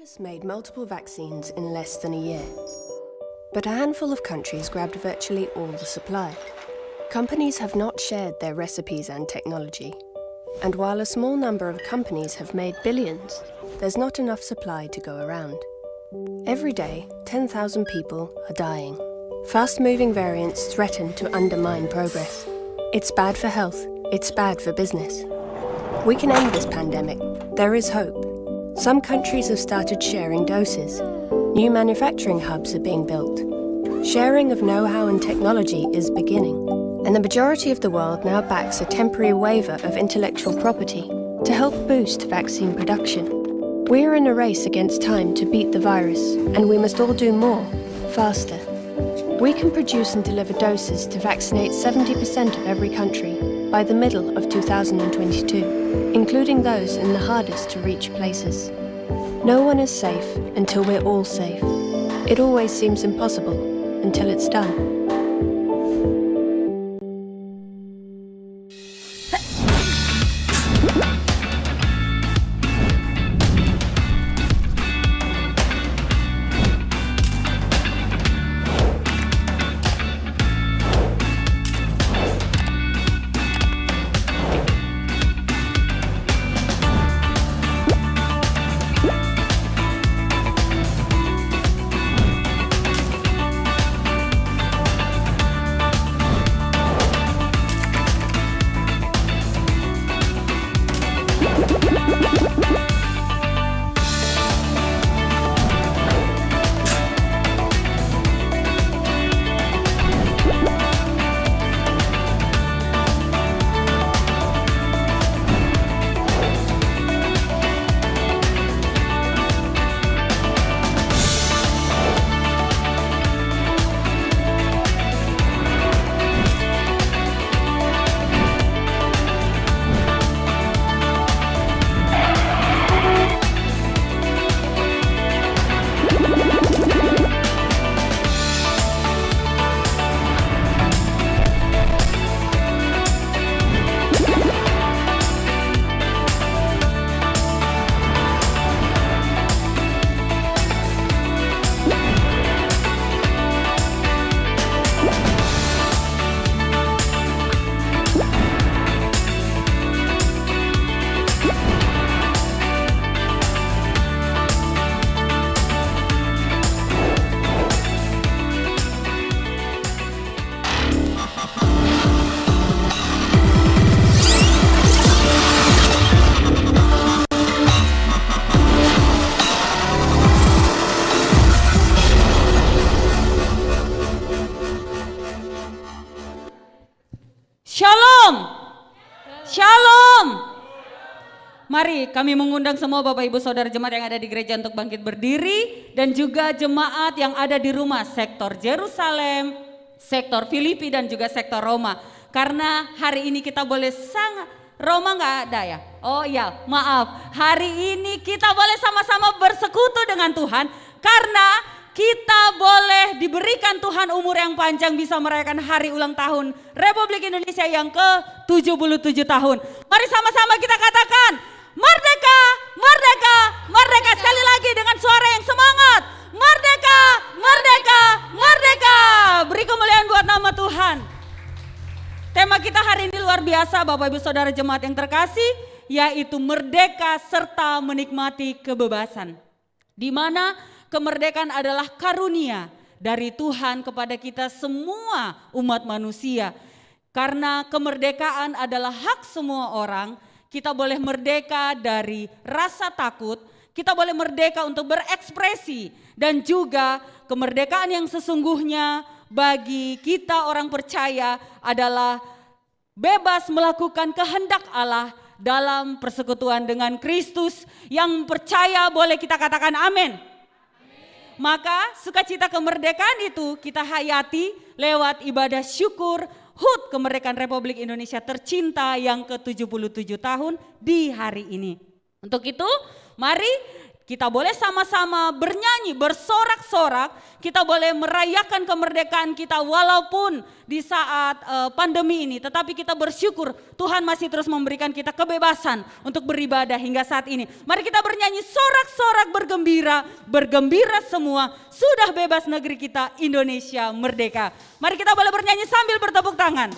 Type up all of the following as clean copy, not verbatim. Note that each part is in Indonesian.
has made multiple vaccines in less than a year. But a handful of countries grabbed virtually all the supply. Companies have not shared their recipes and technology. And while a small number of companies have made billions, there's not enough supply to go around. Every day, 10,000 people are dying. Fast-moving variants threaten to undermine progress. It's bad for health, it's bad for business. We can end this pandemic. There is hope. Some countries have started sharing doses. New manufacturing hubs are being built. Sharing of know-how and technology is beginning. And the majority of the world now backs a temporary waiver of intellectual property to help boost vaccine production. We are in a race against time to beat the virus, and we must all do more, faster. We can produce and deliver doses to vaccinate 70% of every country by the middle of 2022, including those in the hardest to reach places. No one is safe until we're all safe. It always seems impossible until it's done. Shalom. Shalom. Mari kami mengundang semua Bapak Ibu Saudara jemaat yang ada di gereja untuk bangkit berdiri dan juga jemaat yang ada di rumah sektor Yerusalem, sektor Filipi dan juga sektor Roma. Karena hari ini kita boleh sangat, Roma nggak ada ya? Oh iya, maaf. Hari ini kita boleh sama-sama bersekutu dengan Tuhan karena kita boleh diberikan Tuhan umur yang panjang bisa merayakan hari ulang tahun Republik Indonesia yang ke-77 tahun. Mari sama-sama kita katakan, merdeka, merdeka, merdeka. Sekali lagi dengan suara yang semangat. Merdeka, merdeka, merdeka. Beri kemuliaan buat nama Tuhan. Tema kita hari ini luar biasa Bapak Ibu Saudara jemaat yang terkasih, yaitu merdeka serta menikmati kebebasan. Di mana kemerdekaan adalah karunia dari Tuhan kepada kita semua umat manusia. Karena kemerdekaan adalah hak semua orang, kita boleh merdeka dari rasa takut, kita boleh merdeka untuk berekspresi. Dan juga kemerdekaan yang sesungguhnya bagi kita orang percaya adalah bebas melakukan kehendak Allah dalam persekutuan dengan Kristus. Yang percaya boleh kita katakan amin. Maka sukacita kemerdekaan itu kita hayati lewat ibadah syukur HUT Kemerdekaan Republik Indonesia tercinta yang ke-77 tahun di hari ini. Untuk itu mari Kita boleh sama-sama bernyanyi, bersorak-sorak, kita boleh merayakan kemerdekaan kita walaupun di saat pandemi ini. Tetapi kita bersyukur Tuhan masih terus memberikan kita kebebasan untuk beribadah hingga saat ini. Mari kita bernyanyi sorak-sorak bergembira, bergembira semua, sudah bebas negeri kita Indonesia merdeka. Mari kita boleh bernyanyi sambil bertepuk tangan.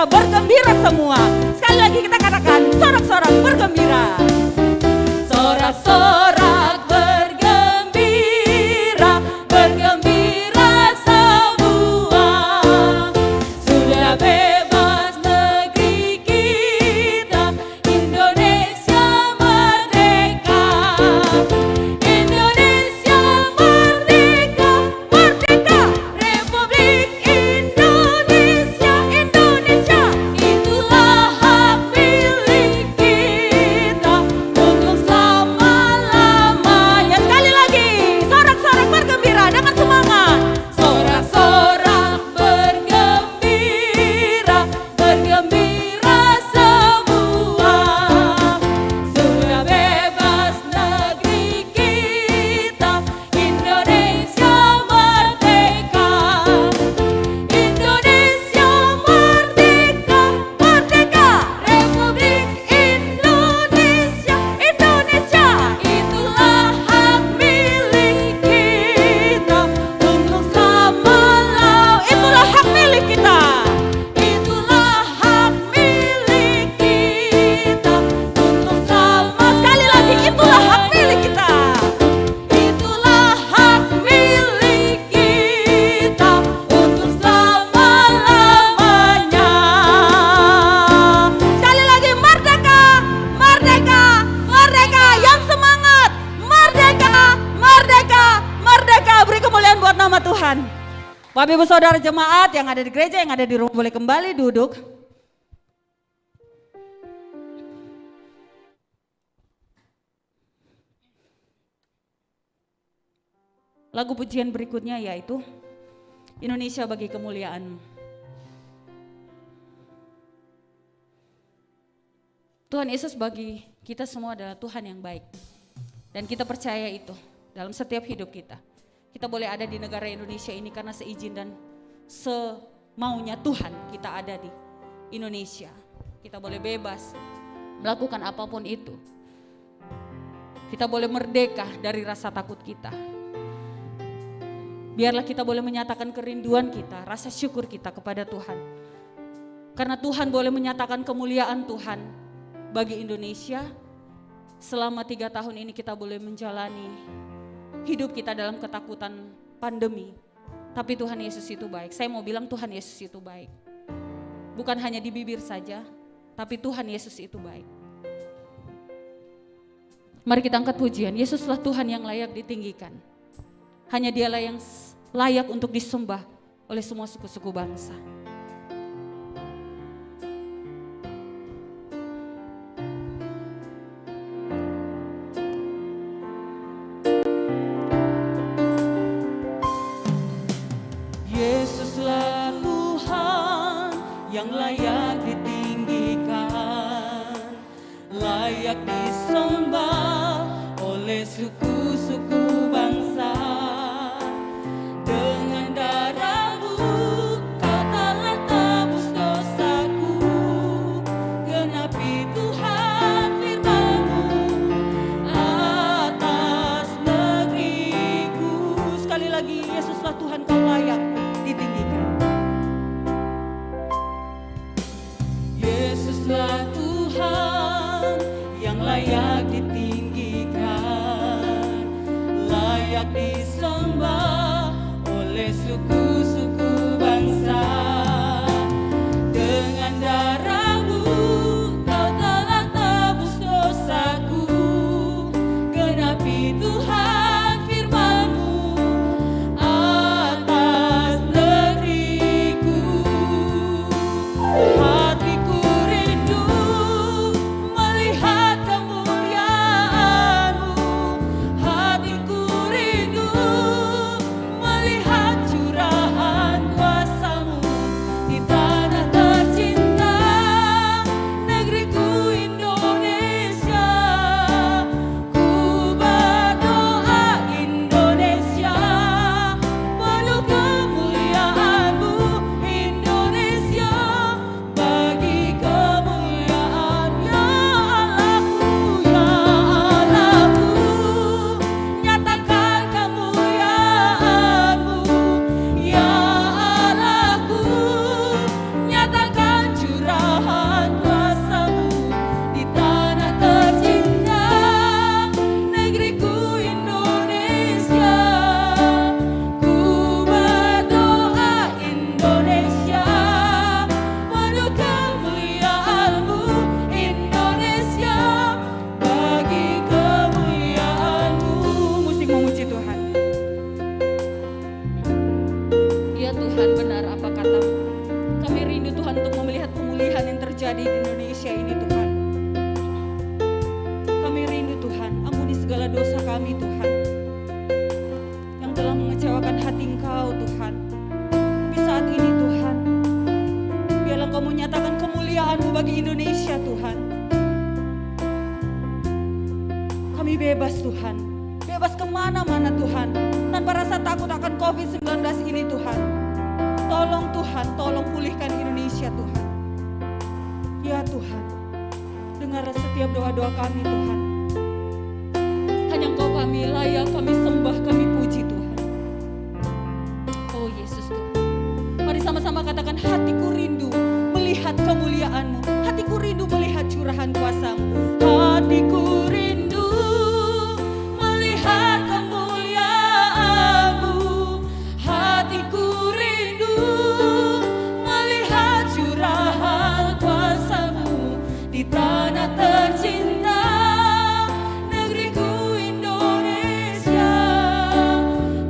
Bergembira semua. Sekali lagi kita katakan sorak-sorak bergembira. Sorak-sorak bergembira, bergembira semua. Sudah bebas negeri kita, Indonesia merdeka. Indonesia merdeka, merdeka. Republik Indonesia, Indonesia. Itulah hak milik kita untuk selama-lamanya. Sekali lagi, sorak-sorak bergembira dengan semangat. Sorak-sorak bergembira, bergembira semua. Sudah bebas negeri kita, Indonesia merdeka. Indonesia merdeka, merdeka. Republik Indonesia, Indonesia. Itulah hak milik kita untuk selama-lamanya. Itulah hak milik kita. Itulah hak milik kita untuk selama. Sekali lagi, itulah hak milik kita. Itulah hak milik kita untuk selama-lamanya. Sekali lagi, merdeka, merdeka, merdeka. Yang semangat, merdeka, merdeka, merdeka. Beri kemuliaan buat nama Tuhan. Bapak Ibu Saudara jemaat yang ada di gereja, yang ada di rumah boleh kembali duduk. Lagu pujian berikutnya yaitu Indonesia bagi kemuliaan. Tuhan Yesus bagi kita semua adalah Tuhan yang baik. Dan kita percaya itu dalam setiap hidup kita. Kita boleh ada di negara Indonesia ini karena seizin dan semaunya Tuhan kita ada di Indonesia. Kita boleh bebas melakukan apapun itu. Kita boleh merdeka dari rasa takut kita. Biarlah kita boleh menyatakan kerinduan kita, rasa syukur kita kepada Tuhan. Karena Tuhan boleh menyatakan kemuliaan Tuhan bagi Indonesia. Selama 3 tahun ini kita boleh menjalani hidup kita dalam ketakutan pandemi. Tapi Tuhan Yesus itu baik. Saya mau bilang Tuhan Yesus itu baik. Bukan hanya di bibir saja, tapi Tuhan Yesus itu baik. Mari kita angkat pujian. Yesuslah Tuhan yang layak ditinggikan. Hanya Dialah yang layak untuk disembah oleh semua suku-suku bangsa. Yesuslah Tuhan yang layak ditinggikan, layak disembah oleh suku-suku bangsa. Dengan darah-Mu Kau telah lagi, Yesuslah Tuhan, Kau layak ditinggikan. Yesuslah Tuhan yang layak ditinggikan, layak disembah oleh suku-suku bangsa. Dengan darah-Mu Kau telah tebus dosaku, genapi Tuhan firman-Mu atas negeriku. Hatiku rindu melihat kemuliaan-Mu, hatiku rindu melihat curahan kuasa-Mu di tanah tercinta, negeriku Indonesia. Ku berdoa Indonesia, penuh kemuliaan-Mu Indonesia, bagi kemuliaan ya Allahku, ya Allahku. Nyatakan kemuliaan-Mu ya Allahku, nyatakan curahan kuasa-Mu di tanah tercinta, negeriku Indonesia. Ku berdoa Indonesia, penuh kemuliaan-Mu Indonesia, bagi kemuliaan-Mu. Musik memuji Tuhan. Ya Tuhan, benar apa kata-Mu. Kami rindu Tuhan untuk melihat pemulihan yang terjadi di Indonesia ini Tuhan. Kami rindu Tuhan, ampuni segala dosa kami Tuhan, yang telah mengecewakan hati Engkau Tuhan. Di saat ini Tuhan, biarlah Engkau menyatakan kemuliaan-Mu bagi Indonesia Tuhan. Kami bebas Tuhan, bebas kemana-mana Tuhan, tanpa rasa takut akan COVID-19 ini Tuhan. Tolong Tuhan, tolong pulihkan Indonesia Tuhan. Ya Tuhan, dengarlah setiap doa-doa kami Tuhan. Hanya Engkau kami layak, kami sembah, kami puji Tuhan. Oh Yesus Tuhan, mari sama-sama katakan, hatiku rindu melihat kemuliaan-Mu, hatiku rindu melihat curahan kuasa-Mu, hatiku rindu melihat kemuliaan-Mu, hatiku rindu melihat curahan kuasa-Mu di tanah tercinta, negeriku Indonesia.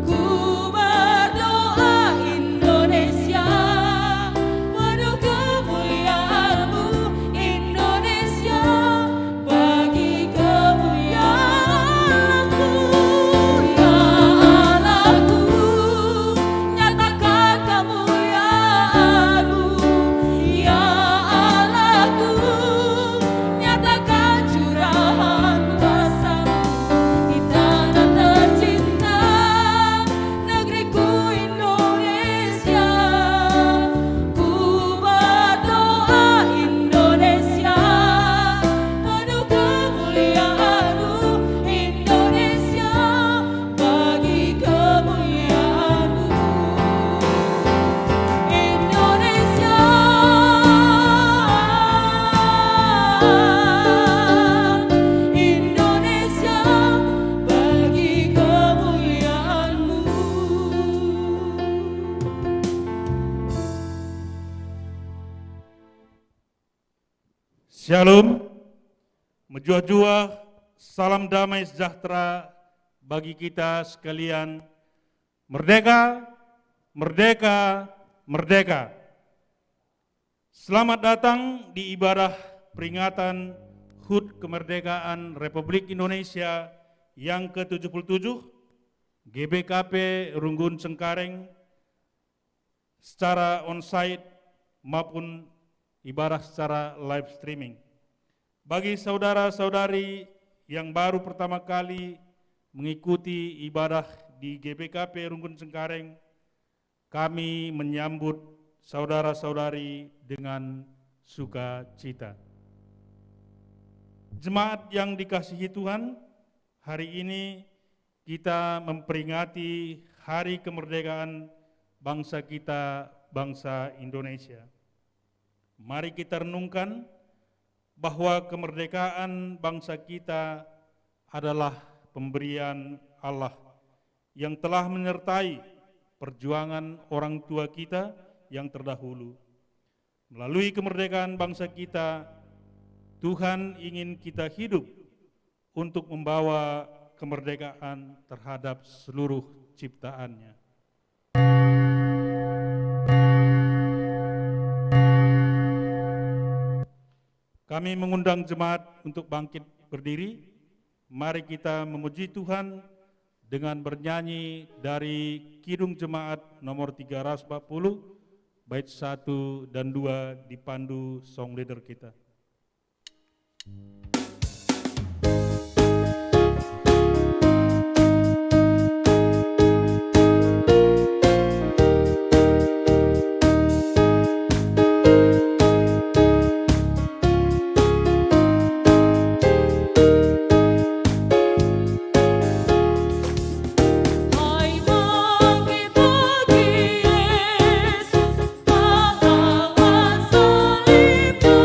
Ku berdoa Indonesia, penuh kemuliaan-Mu Indonesia, bagi kemuliaan-Mu ya Allahku. Nyatakan kemuliaan-Mu ya Allahku, nyatakan curahan kuasa-Mu di tanah tercinta, negeriku Indonesia. Ku berdoa Indonesia, penuh kemuliaan-Mu Indonesia, bagi kemuliaan-Mu Indonesia. Indonesia, bagi kemuliaan-Mu. Shalom, menjua-jua, salam damai sejahtera bagi kita sekalian. Merdeka, merdeka, merdeka. Selamat datang di ibadah peringatan HUT Kemerdekaan Republik Indonesia yang ke-77, GBKP Runggun Cengkareng, secara onsite maupun ibadah secara live streaming. Bagi saudara-saudari yang baru pertama kali mengikuti ibadah di GBKP Runggun Cengkareng, kami menyambut saudara-saudari dengan sukacita. Jemaat yang dikasihi Tuhan, hari ini kita memperingati Hari Kemerdekaan bangsa kita, bangsa Indonesia. Mari kita renungkan bahwa kemerdekaan bangsa kita adalah pemberian Allah yang telah menyertai perjuangan orang tua kita yang terdahulu. Melalui kemerdekaan bangsa kita, Tuhan ingin kita hidup untuk membawa kemerdekaan terhadap seluruh ciptaannya. Kami mengundang jemaat untuk bangkit berdiri. Mari kita memuji Tuhan dengan bernyanyi dari Kidung Jemaat nomor 340, bait 1 dan 2 dipandu song leader kita. Yesus pahlawan salibmu,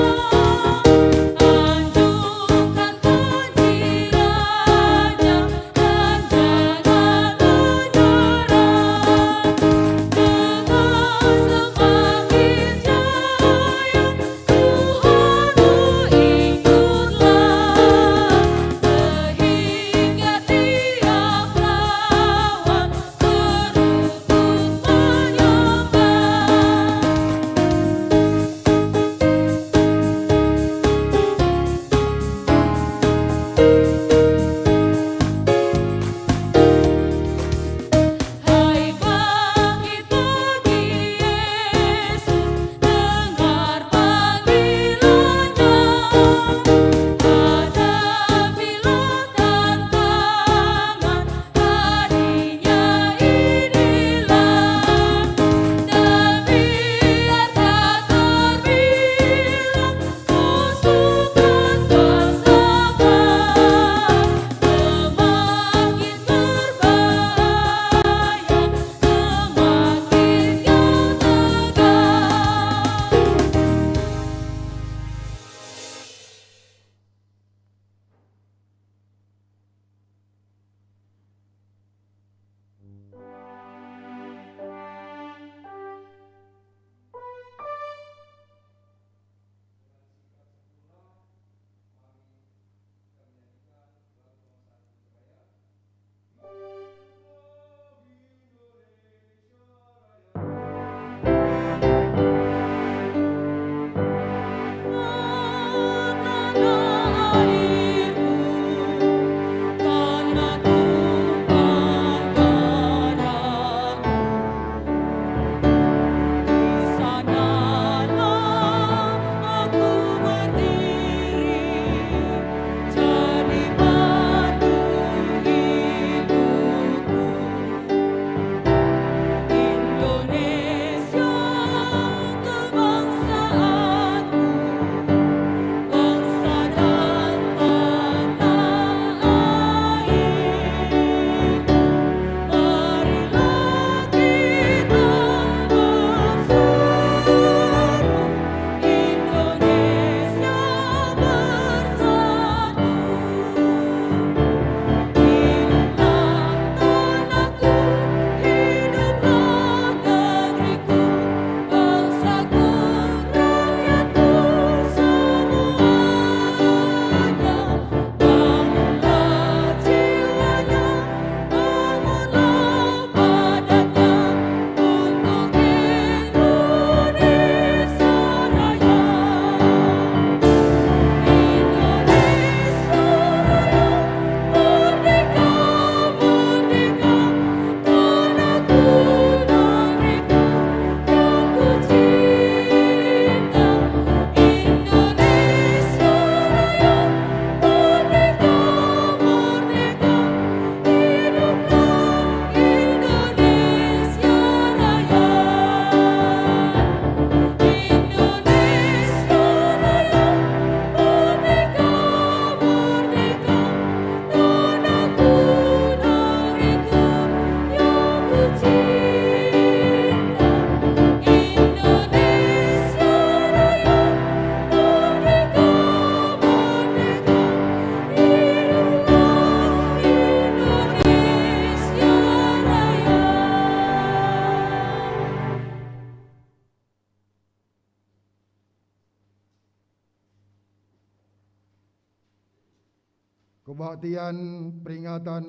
Kebaktian peringatan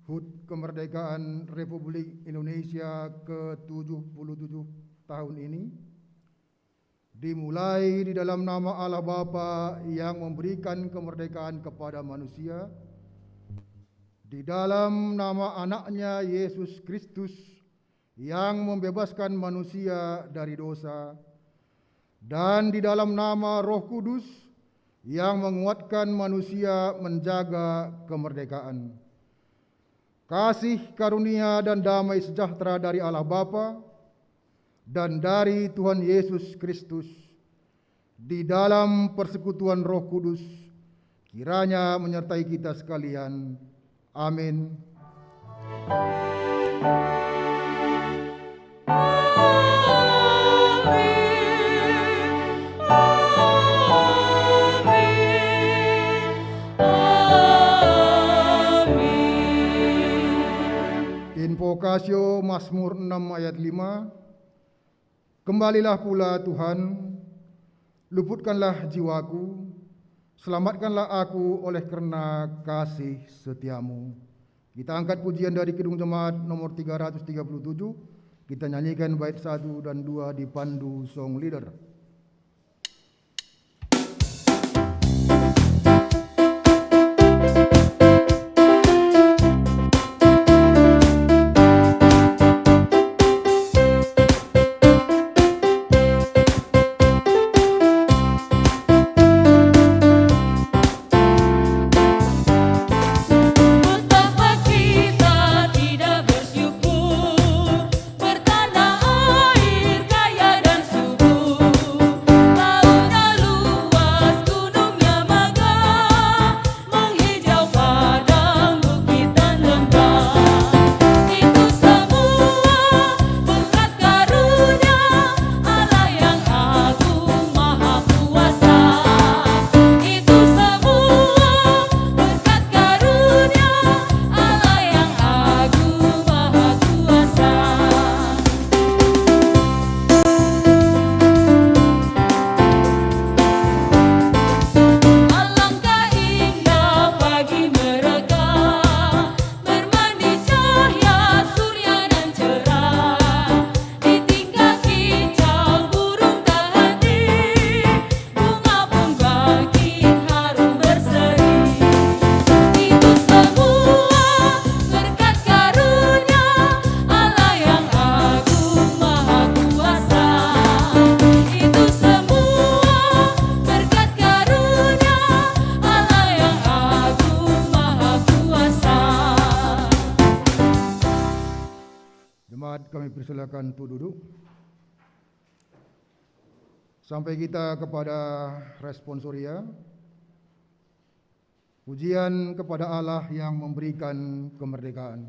HUT Kemerdekaan Republik Indonesia ke-77 tahun ini dimulai di dalam nama Allah Bapa yang memberikan kemerdekaan kepada manusia, di dalam nama anaknya Yesus Kristus yang membebaskan manusia dari dosa, dan di dalam nama Roh Kudus yang menguatkan manusia menjaga kemerdekaan. Kasih karunia dan damai sejahtera dari Allah Bapa dan dari Tuhan Yesus Kristus di dalam persekutuan Roh Kudus kiranya menyertai kita sekalian. Amin. Invokasio Mazmur 6 ayat 5. Kembalilah pula Tuhan, luputkanlah jiwaku, selamatkanlah aku oleh karena kasih setiamu. Kita angkat pujian dari Kidung Jemaat nomor 337. Kita nyanyikan bait 1 dan 2 dipandu song leader. Kami persilakan untuk duduk. Sampai kita kepada responsoria. Pujian kepada Allah yang memberikan kemerdekaan.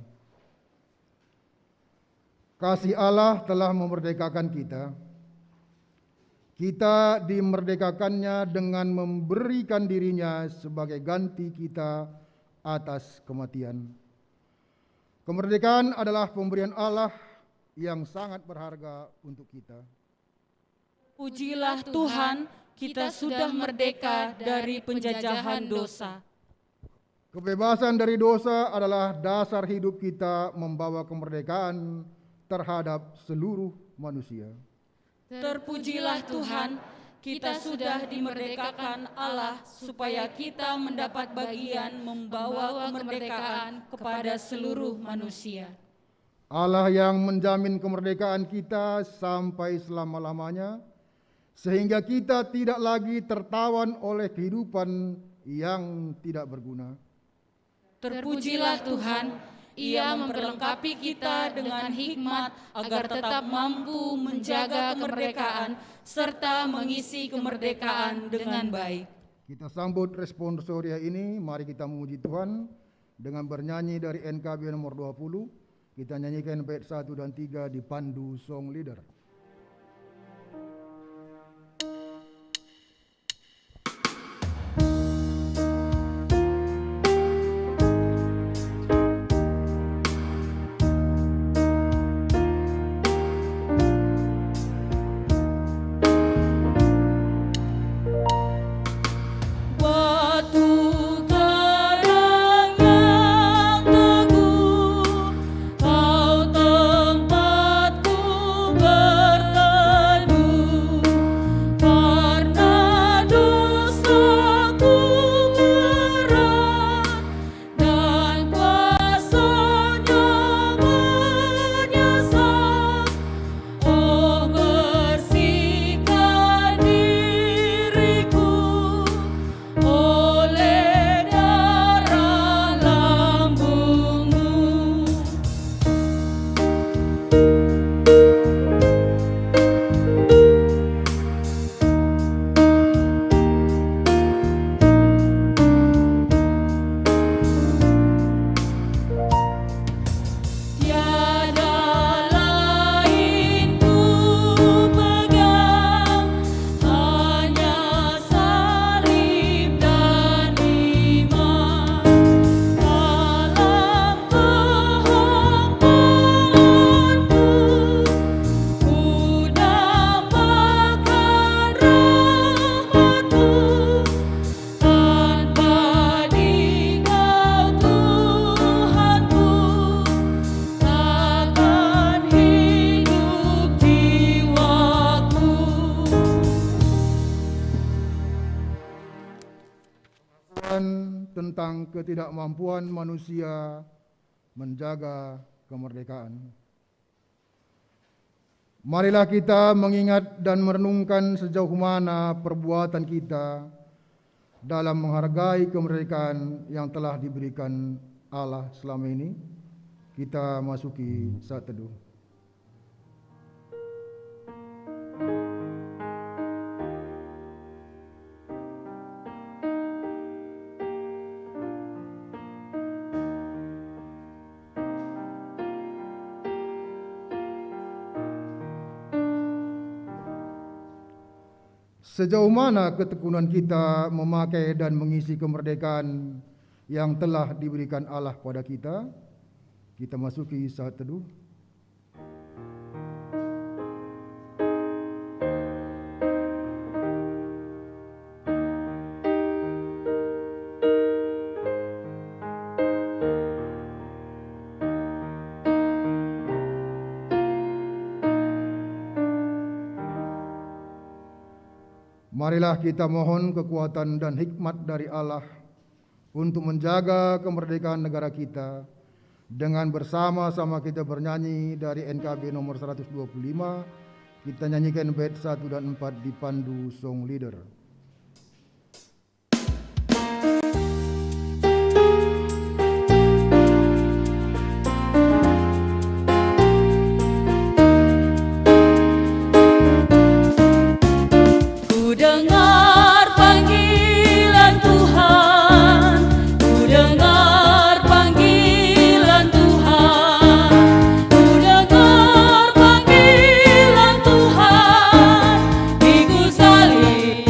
Kasih Allah telah memerdekakan kita. Kita dimerdekakannya dengan memberikan dirinya sebagai ganti kita atas kematian. Kemerdekaan adalah pemberian Allah yang sangat berharga untuk kita. Pujilah Tuhan, kita sudah merdeka dari penjajahan dosa. Kebebasan dari dosa adalah dasar hidup kita membawa kemerdekaan terhadap seluruh manusia. Terpujilah Tuhan, kita sudah dimerdekakan Allah supaya kita mendapat bagian membawa kemerdekaan kepada seluruh manusia. Allah yang menjamin kemerdekaan kita sampai selama-lamanya, sehingga kita tidak lagi tertawan oleh kehidupan yang tidak berguna. Terpujilah Tuhan, Ia memperlengkapi kita dengan hikmat agar tetap mampu menjaga kemerdekaan serta mengisi kemerdekaan dengan baik. Kita sambut responsoria ini, mari kita memuji Tuhan dengan bernyanyi dari NKB nomor 20. Kita nyanyikan bait 1 dan 3 dipandu song leader. Tentang ketidakmampuan manusia menjaga kemerdekaan. Marilah kita mengingat dan merenungkan sejauh mana perbuatan kita dalam menghargai kemerdekaan yang telah diberikan Allah selama ini. Kita masuki saat teduh. Sejauh mana ketekunan kita memakai dan mengisi kemerdekaan yang telah diberikan Allah pada kita? Kita masuki saat teduh. Marilah kita mohon kekuatan dan hikmat dari Allah untuk menjaga kemerdekaan negara kita. Dengan bersama-sama kita bernyanyi dari NKB nomor 125. Kita nyanyikan bait 1 dan 4 dipandu song leader. Di Gusali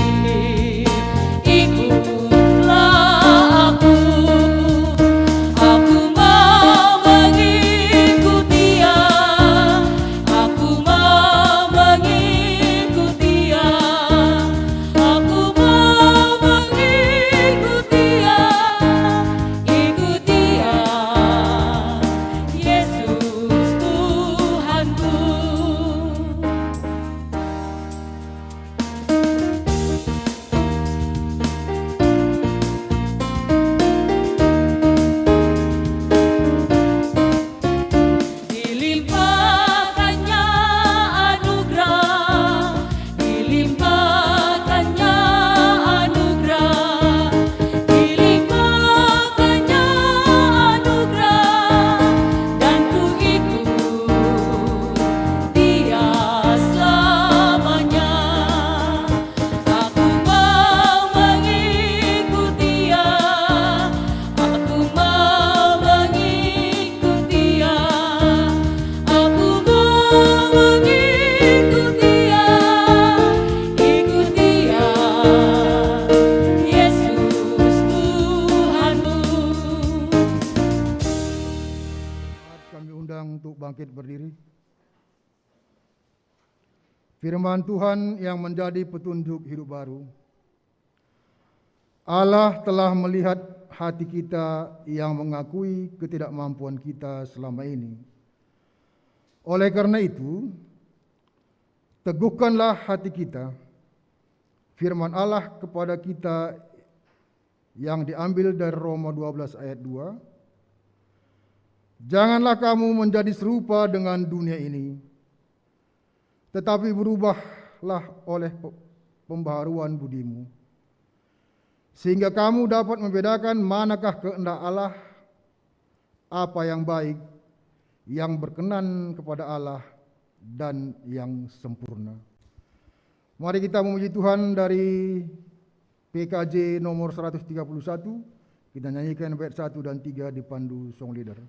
berdiri. Firman Tuhan yang menjadi petunjuk hidup baru. Allah telah melihat hati kita yang mengakui ketidakmampuan kita selama ini. Oleh karena itu, teguhkanlah hati kita. Firman Allah kepada kita yang diambil dari Roma 12 ayat 2. Janganlah kamu menjadi serupa dengan dunia ini, tetapi berubahlah oleh pembaharuan budimu, sehingga kamu dapat membedakan manakah kehendak Allah, apa yang baik, yang berkenan kepada Allah, dan yang sempurna. Mari kita memuji Tuhan dari PKJ nomor 131. Kita nyanyikan bait 1 dan 3 dipandu song leader.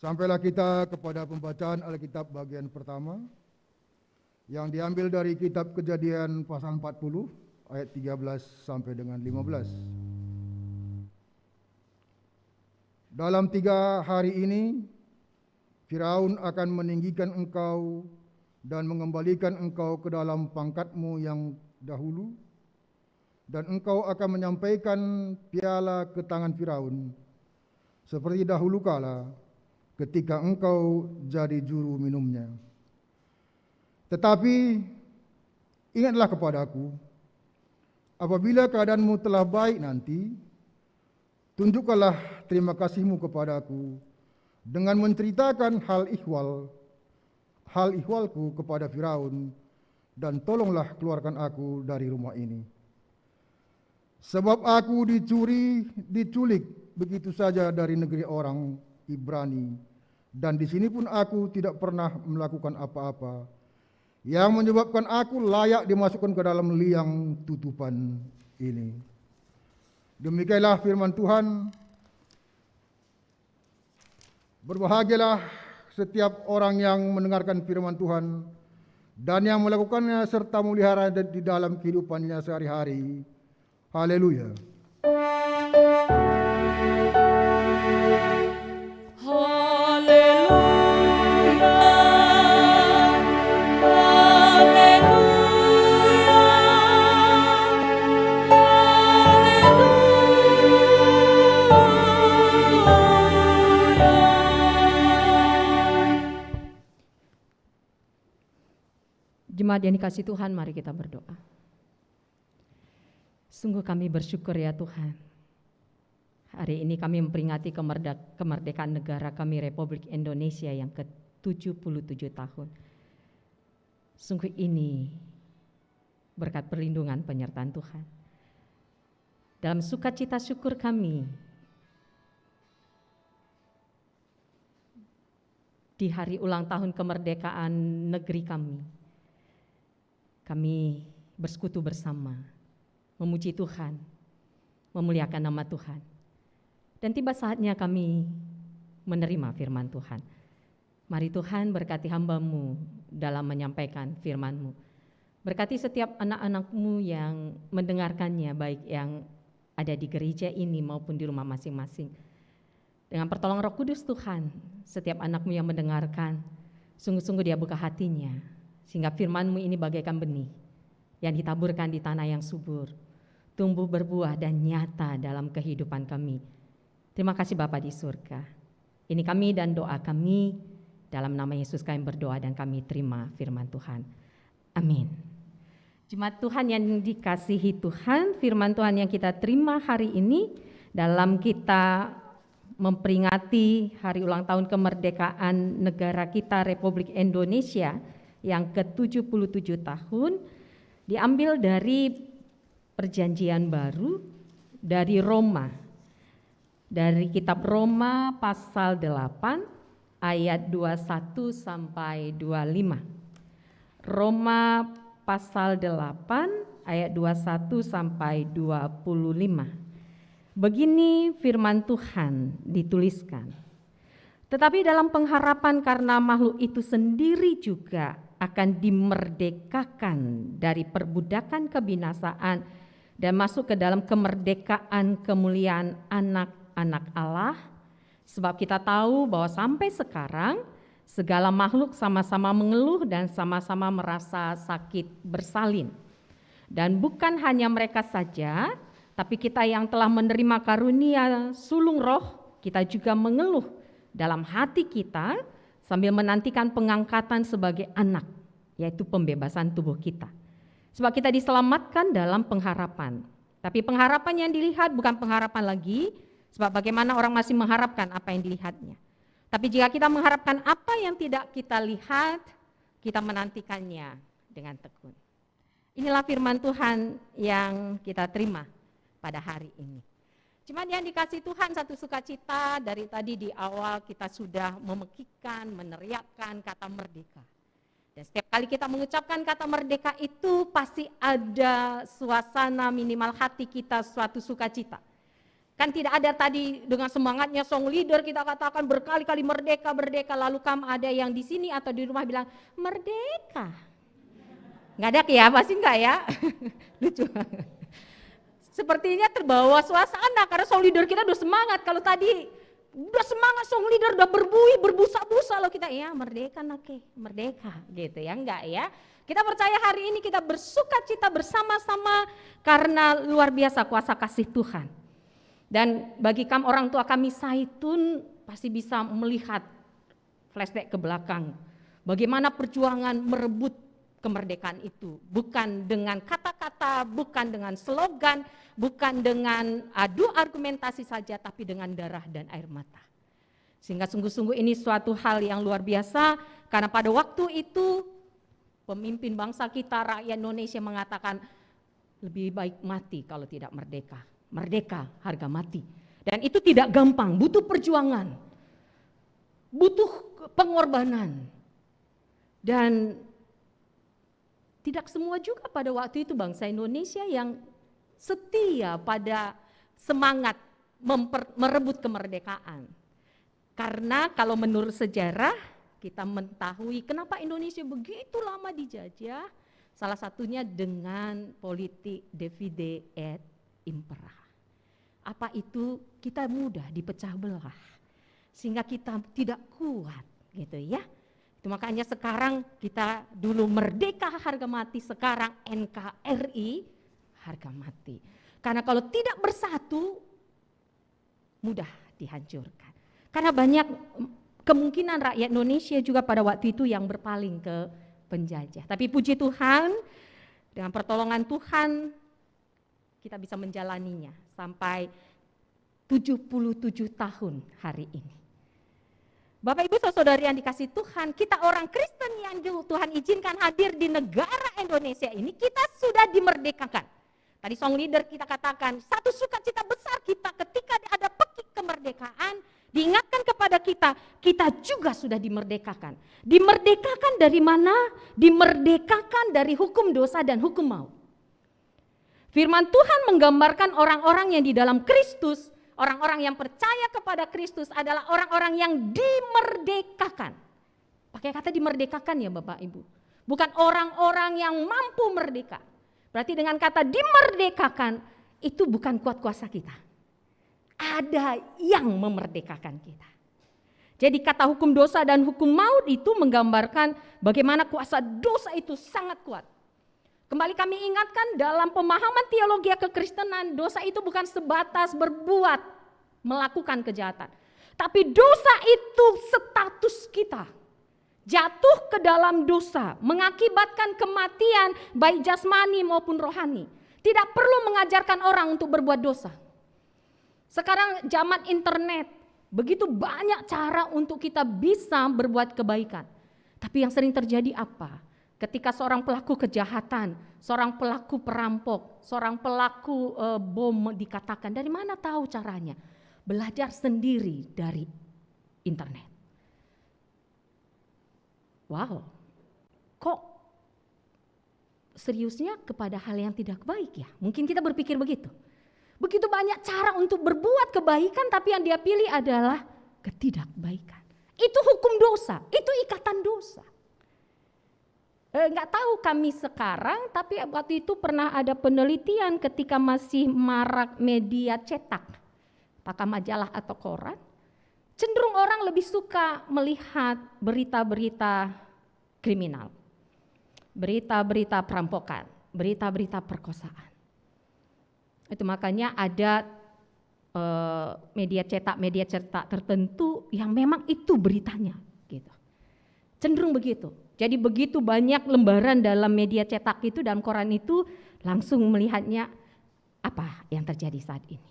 Sampailah kita kepada pembacaan Alkitab bagian pertama yang diambil dari kitab Kejadian pasal 40 ayat 13 sampai dengan 15. Dalam 3 hari ini Firaun akan meninggikan engkau dan mengembalikan engkau ke dalam pangkatmu yang dahulu, dan engkau akan menyampaikan piala ke tangan Firaun seperti dahulu kala ketika engkau jadi juru minumnya. Tetapi ingatlah kepadaku, apabila keadaanmu telah baik nanti, tunjukkanlah terima kasihmu kepadaku dengan menceritakan hal ihwalku kepada Firaun, dan tolonglah keluarkan aku dari rumah ini. Sebab aku diculik begitu saja dari negeri orang Ibrani, dan di sini pun aku tidak pernah melakukan apa-apa yang menyebabkan aku layak dimasukkan ke dalam liang tutupan ini. Demikianlah firman Tuhan. Berbahagialah setiap orang yang mendengarkan firman Tuhan dan yang melakukannya serta melihara di dalam kehidupannya sehari-hari. Haleluya. Jemaat yang dikasihi Tuhan, mari kita berdoa. Sungguh kami bersyukur ya Tuhan. Hari ini kami memperingati kemerdekaan negara kami Republik Indonesia yang ke-77 tahun. Sungguh ini berkat perlindungan penyertaan Tuhan. dalam sukacita syukur kami di hari ulang tahun kemerdekaan negeri kami bersekutu bersama, memuji Tuhan, memuliakan nama Tuhan. Dan tiba saatnya kami menerima firman Tuhan. Mari Tuhan berkati hamba-Mu dalam menyampaikan firman-Mu. Berkati setiap anak-anak-Mu yang mendengarkannya, baik yang ada di gereja ini maupun di rumah masing-masing. Dengan pertolongan Roh Kudus Tuhan, setiap anak-Mu yang mendengarkan, sungguh-sungguh dia buka hatinya, sehingga firman-Mu ini bagaikan benih yang ditaburkan di tanah yang subur, tumbuh berbuah dan nyata dalam kehidupan kami. Terima kasih Bapa di surga. Ini kami dan doa kami, dalam nama Yesus kami berdoa dan kami terima firman Tuhan. Amin. Jemaat Tuhan yang dikasihi Tuhan, firman Tuhan yang kita terima hari ini dalam kita memperingati hari ulang tahun kemerdekaan negara kita Republik Indonesia yang ke-77 tahun, diambil dari Perjanjian Baru, dari Roma, dari kitab Roma pasal 8 ayat 21 sampai 25. Roma pasal 8 ayat 21 sampai 25. Begini firman Tuhan dituliskan. Tetapi dalam pengharapan karena makhluk itu sendiri juga akan dimerdekakan dari perbudakan kebinasaan dan masuk ke dalam kemerdekaan kemuliaan anak-anak Allah. Sebab kita tahu bahwa sampai sekarang segala makhluk sama-sama mengeluh dan sama-sama merasa sakit bersalin. Dan bukan hanya mereka saja, tapi kita yang telah menerima karunia sulung roh, kita juga mengeluh dalam hati kita sambil menantikan pengangkatan sebagai anak, yaitu pembebasan tubuh kita. Sebab kita diselamatkan dalam pengharapan. Tapi pengharapan yang dilihat bukan pengharapan lagi, sebab bagaimana orang masih mengharapkan apa yang dilihatnya. Tapi jika kita mengharapkan apa yang tidak kita lihat, kita menantikannya dengan tekun. Inilah firman Tuhan yang kita terima pada hari ini. Cuman yang dikasih Tuhan satu sukacita, dari tadi di awal kita sudah memekikkan, meneriakkan kata merdeka. Dan setiap kali kita mengucapkan kata merdeka itu pasti ada suasana minimal hati kita suatu sukacita. Kan tidak ada tadi dengan semangatnya song leader kita katakan berkali-kali merdeka, merdeka, lalu ada yang di sini atau di rumah bilang merdeka. Nggak ada ya, pasti enggak ya? Lucu. Sepertinya terbawa suasana karena song leader kita udah semangat. Kalau tadi udah semangat song leader udah berbusa-busa loh kita, ya merdeka nake, merdeka gitu ya, enggak ya. Kita percaya hari ini kita bersukacita bersama-sama karena luar biasa kuasa kasih Tuhan. Dan bagi orang tua kami Saitun pasti bisa melihat flashback ke belakang. Bagaimana perjuangan merebut kemerdekaan itu, bukan dengan kata-kata, bukan dengan slogan, bukan dengan adu argumentasi saja, tapi dengan darah dan air mata. Sehingga sungguh-sungguh ini suatu hal yang luar biasa, karena pada waktu itu pemimpin bangsa kita, rakyat Indonesia mengatakan lebih baik mati kalau tidak merdeka. Merdeka harga mati. Dan itu tidak gampang, butuh perjuangan, butuh pengorbanan. Dan tidak semua juga pada waktu itu bangsa Indonesia yang setia pada semangat merebut kemerdekaan. Karena kalau menurut sejarah kita mengetahui kenapa Indonesia begitu lama dijajah, salah satunya dengan politik divide et impera. Apa itu? Kita mudah dipecah belah sehingga kita tidak kuat gitu ya. Itu makanya sekarang kita dulu merdeka harga mati, sekarang NKRI harga mati. Karena kalau tidak bersatu mudah dihancurkan. Karena banyak kemungkinan rakyat Indonesia juga pada waktu itu yang berpaling ke penjajah. Tapi puji Tuhan, dengan pertolongan Tuhan kita bisa menjalaninya sampai 77 tahun hari ini. Bapak Ibu Saudari yang dikasih Tuhan, kita orang Kristen yang Tuhan izinkan hadir di negara Indonesia ini, kita sudah dimerdekakan. Tadi song leader kita katakan, satu sukacita besar kita ketika ada pekik kemerdekaan, diingatkan kepada kita, kita juga sudah dimerdekakan. Dimerdekakan dari mana? Dimerdekakan dari hukum dosa dan hukum maut. Firman Tuhan menggambarkan orang-orang yang di dalam Kristus, orang-orang yang percaya kepada Kristus adalah orang-orang yang dimerdekakan. Pakai kata dimerdekakan ya Bapak Ibu. Bukan orang-orang yang mampu merdeka. Berarti dengan kata dimerdekakan itu bukan kuat kuasa kita. Ada yang memerdekakan kita. Jadi kata hukum dosa dan hukum maut itu menggambarkan bagaimana kuasa dosa itu sangat kuat. Kembali kami ingatkan dalam pemahaman teologi kekristenan, dosa itu bukan sebatas berbuat, melakukan kejahatan. Tapi dosa itu status kita. Jatuh ke dalam dosa, mengakibatkan kematian baik jasmani maupun rohani. Tidak perlu mengajarkan orang untuk berbuat dosa. Sekarang zaman internet, begitu banyak cara untuk kita bisa berbuat kebaikan. Tapi yang sering terjadi apa? Ketika seorang pelaku kejahatan, seorang pelaku perampok, seorang pelaku bom dikatakan, dari mana tahu caranya? Belajar sendiri dari internet. Wow, kok seriusnya kepada hal yang tidak baik ya? Mungkin kita berpikir begitu. Begitu banyak cara untuk berbuat kebaikan, tapi yang dia pilih adalah ketidakbaikan. Itu hukum dosa, itu ikatan dosa. Nggak tahu kami sekarang, tapi waktu itu pernah ada penelitian ketika masih marak media cetak, apakah majalah atau koran, cenderung orang lebih suka melihat berita-berita kriminal, berita-berita perampokan, berita-berita perkosaan. Itu makanya ada media cetak tertentu yang memang itu beritanya, gitu. Cenderung begitu. Jadi begitu banyak lembaran dalam media cetak itu, dalam koran itu, langsung melihatnya apa yang terjadi saat ini.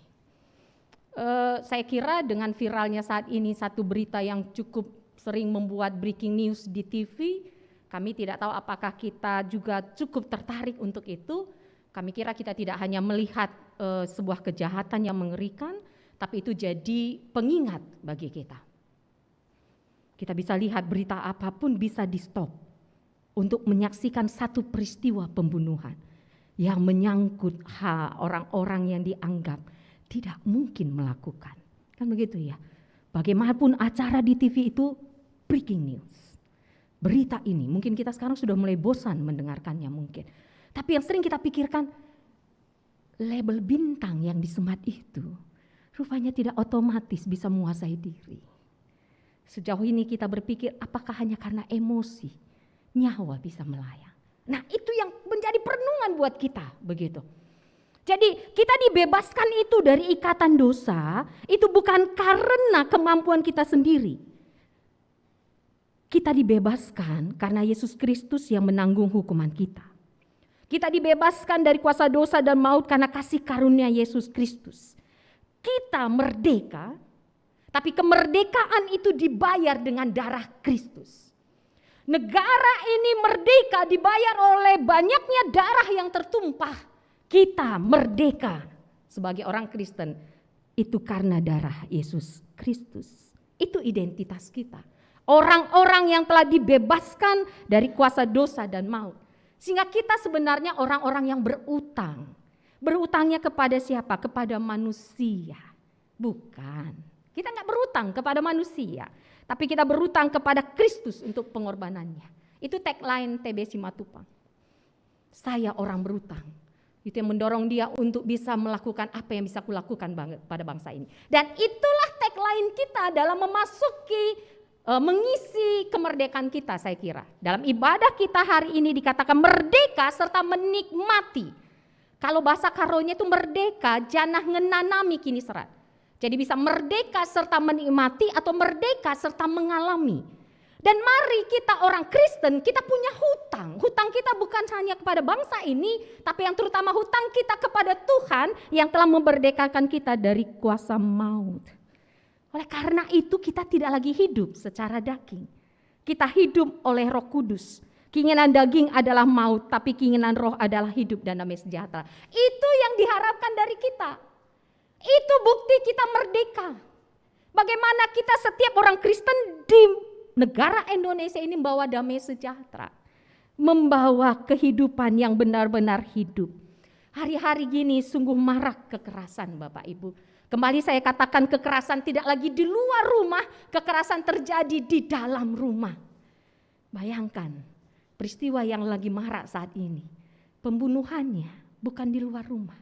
Saya kira dengan viralnya saat ini satu berita yang cukup sering membuat breaking news di TV, kami tidak tahu apakah kita juga cukup tertarik untuk itu. Kami kira kita tidak hanya melihat sebuah kejahatan yang mengerikan, tapi itu jadi pengingat bagi kita. Kita bisa lihat berita apapun bisa di stop untuk menyaksikan satu peristiwa pembunuhan yang menyangkut orang-orang yang dianggap tidak mungkin melakukan. Kan begitu ya. Bagaimanapun acara di TV itu breaking news. Berita ini mungkin kita sekarang sudah mulai bosan mendengarkannya mungkin. Tapi yang sering kita pikirkan, label bintang yang disemat itu rupanya tidak otomatis bisa menguasai diri. Sejauh ini kita berpikir apakah hanya karena emosi nyawa bisa melayang. Nah itu yang menjadi perenungan buat kita begitu. Jadi kita dibebaskan itu dari ikatan dosa, itu bukan karena kemampuan kita sendiri. Kita dibebaskan karena Yesus Kristus yang menanggung hukuman kita. Kita dibebaskan dari kuasa dosa dan maut karena kasih karunia Yesus Kristus. Kita merdeka, tapi kemerdekaan itu dibayar dengan darah Kristus. Negara ini merdeka dibayar oleh banyaknya darah yang tertumpah. Kita merdeka sebagai orang Kristen itu karena darah Yesus Kristus. Itu identitas kita. Orang-orang yang telah dibebaskan dari kuasa dosa dan maut. Sehingga kita sebenarnya orang-orang yang berutang. Berutangnya kepada siapa? Kepada manusia. Bukan. Kita nggak berutang kepada manusia. Tapi kita berutang kepada Kristus untuk pengorbanannya. Itu tagline TB Simatupang. Saya orang berutang. Itu yang mendorong dia untuk bisa melakukan apa yang bisa kulakukan pada bangsa ini. Dan itulah tagline kita dalam mengisi kemerdekaan kita saya kira. Dalam ibadah kita hari ini dikatakan merdeka serta menikmati. Kalau bahasa karonya itu merdeka, janah ngenanami kini serat. Jadi bisa merdeka serta menikmati atau merdeka serta mengalami. Dan mari kita orang Kristen, kita punya hutang. Hutang kita bukan hanya kepada bangsa ini, tapi yang terutama hutang kita kepada Tuhan yang telah memerdekakan kita dari kuasa maut. Oleh karena itu kita tidak lagi hidup secara daging. Kita hidup oleh Roh Kudus. Keinginan daging adalah maut, tapi keinginan roh adalah hidup dan damai sejahtera. Itu yang diharapkan dari kita. Itu bukti kita merdeka. Bagaimana kita setiap orang Kristen di negara Indonesia ini membawa damai sejahtera. Membawa kehidupan yang benar-benar hidup. Hari-hari gini sungguh marak kekerasan Bapak Ibu. Kembali saya katakan kekerasan tidak lagi di luar rumah, kekerasan terjadi di dalam rumah. Bayangkan peristiwa yang lagi marak saat ini. Pembunuhannya bukan di luar rumah.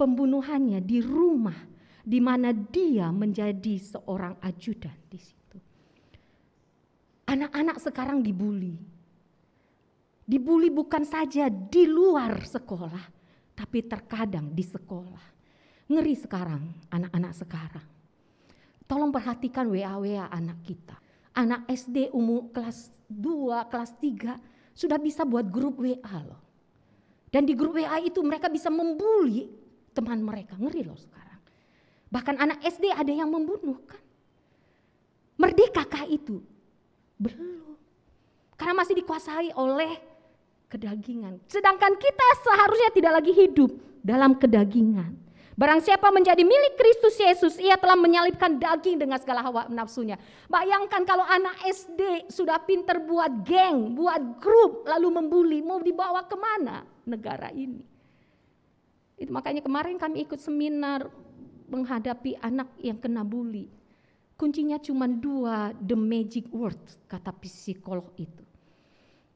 Pembunuhannya di rumah di mana dia menjadi seorang ajudan di situ. Anak-anak sekarang dibully. Dibully bukan saja di luar sekolah, tapi terkadang di sekolah. Ngeri sekarang anak-anak sekarang. Tolong perhatikan WA anak kita. Anak SD umur kelas 2, kelas 3 sudah bisa buat grup WA loh. Dan di grup WA itu mereka bisa membuli teman mereka. Ngeri loh sekarang. Bahkan anak SD ada yang membunuh kan. Merdekakah itu? Belum. Karena masih dikuasai oleh kedagingan. Sedangkan kita seharusnya tidak lagi hidup dalam kedagingan. Barang siapa menjadi milik Kristus Yesus, ia telah menyalibkan daging dengan segala hawa nafsunya. Bayangkan kalau anak SD sudah pinter buat geng, buat grup, lalu membuli, mau dibawa kemana negara ini? Itu makanya kemarin kami ikut seminar menghadapi anak yang kena bully. Kuncinya cuma 2, the magic words, kata psikolog itu.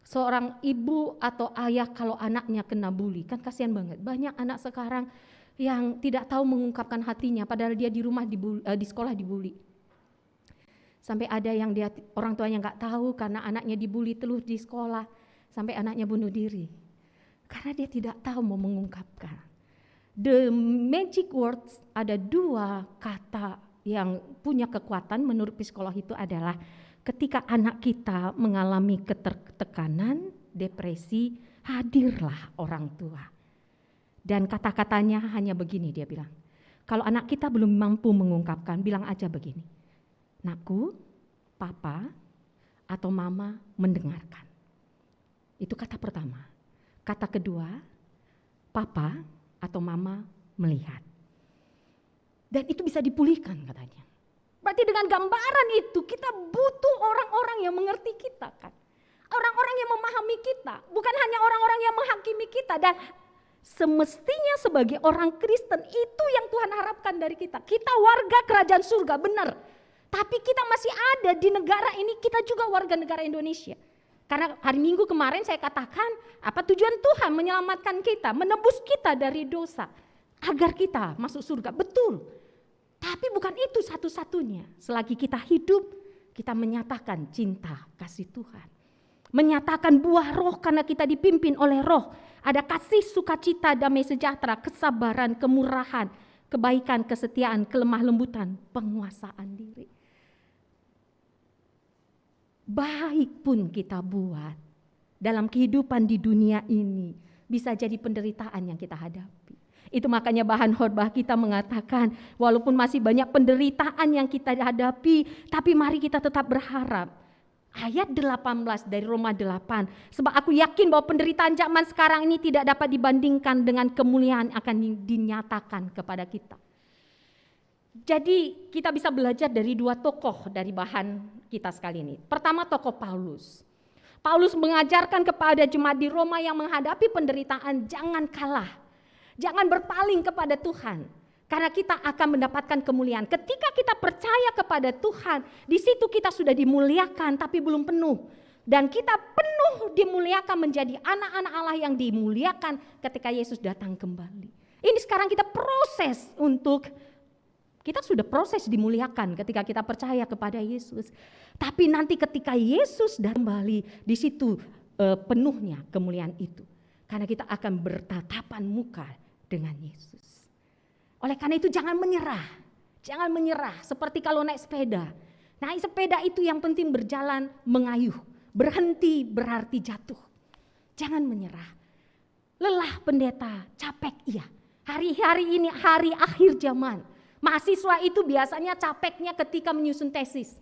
Seorang ibu atau ayah kalau anaknya kena bully, kan kasihan banget. Banyak anak sekarang yang tidak tahu mengungkapkan hatinya, padahal dia di rumah di sekolah dibully. Sampai ada yang dia orang tuanya nggak tahu karena anaknya dibully terus di sekolah, sampai anaknya bunuh diri. Karena dia tidak tahu mau mengungkapkan. The magic words, ada 2 kata yang punya kekuatan menurut psikolog itu adalah ketika anak kita mengalami ketertekanan, depresi, hadirlah orang tua. Dan kata-katanya hanya begini dia bilang, kalau anak kita belum mampu mengungkapkan, bilang aja begini, nakku, papa, atau mama mendengarkan. Itu kata pertama. Kata kedua, papa atau mama melihat. Dan itu bisa dipulihkan katanya. Berarti dengan gambaran itu kita butuh orang-orang yang mengerti kita kan. Orang-orang yang memahami kita, bukan hanya orang-orang yang menghakimi kita. Dan semestinya sebagai orang Kristen itu yang Tuhan harapkan dari kita. Kita warga kerajaan surga, benar. Tapi kita masih ada di negara ini, kita juga warga negara Indonesia. Karena hari Minggu kemarin saya katakan, apa tujuan Tuhan menyelamatkan kita, menebus kita dari dosa. Agar kita masuk surga, betul. Tapi bukan itu satu-satunya. Selagi kita hidup, kita menyatakan cinta kasih Tuhan. Menyatakan buah roh karena kita dipimpin oleh roh. Ada kasih, sukacita, damai sejahtera, kesabaran, kemurahan, kebaikan, kesetiaan, kelemah lembutan, penguasaan diri. Baik pun kita buat dalam kehidupan di dunia ini, bisa jadi penderitaan yang kita hadapi. Itu makanya bahan khotbah kita mengatakan, walaupun masih banyak penderitaan yang kita hadapi, tapi mari kita tetap berharap. Ayat 18 dari Roma 8, sebab aku yakin bahwa penderitaan zaman sekarang ini tidak dapat dibandingkan dengan kemuliaan akan dinyatakan kepada kita. Jadi kita bisa belajar dari 2 tokoh dari bahan kita sekali ini. Pertama tokoh Paulus. Paulus mengajarkan kepada jemaat di Roma yang menghadapi penderitaan, jangan kalah. Jangan berpaling kepada Tuhan, karena kita akan mendapatkan kemuliaan. Ketika kita percaya kepada Tuhan, di situ kita sudah dimuliakan tapi belum penuh. Dan kita penuh dimuliakan menjadi anak-anak Allah yang dimuliakan ketika Yesus datang kembali. Ini sekarang kita proses kita sudah proses dimuliakan ketika kita percaya kepada Yesus. Tapi nanti ketika Yesus datang kembali, di situ penuhnya kemuliaan itu. Karena kita akan bertatapan muka dengan Yesus. Oleh karena itu jangan menyerah. Jangan menyerah seperti kalau naik sepeda. Naik sepeda itu yang penting berjalan mengayuh. Berhenti berarti jatuh. Jangan menyerah. Lelah pendeta, capek iya. Hari-hari ini hari akhir zaman. Mahasiswa itu biasanya capeknya ketika menyusun tesis.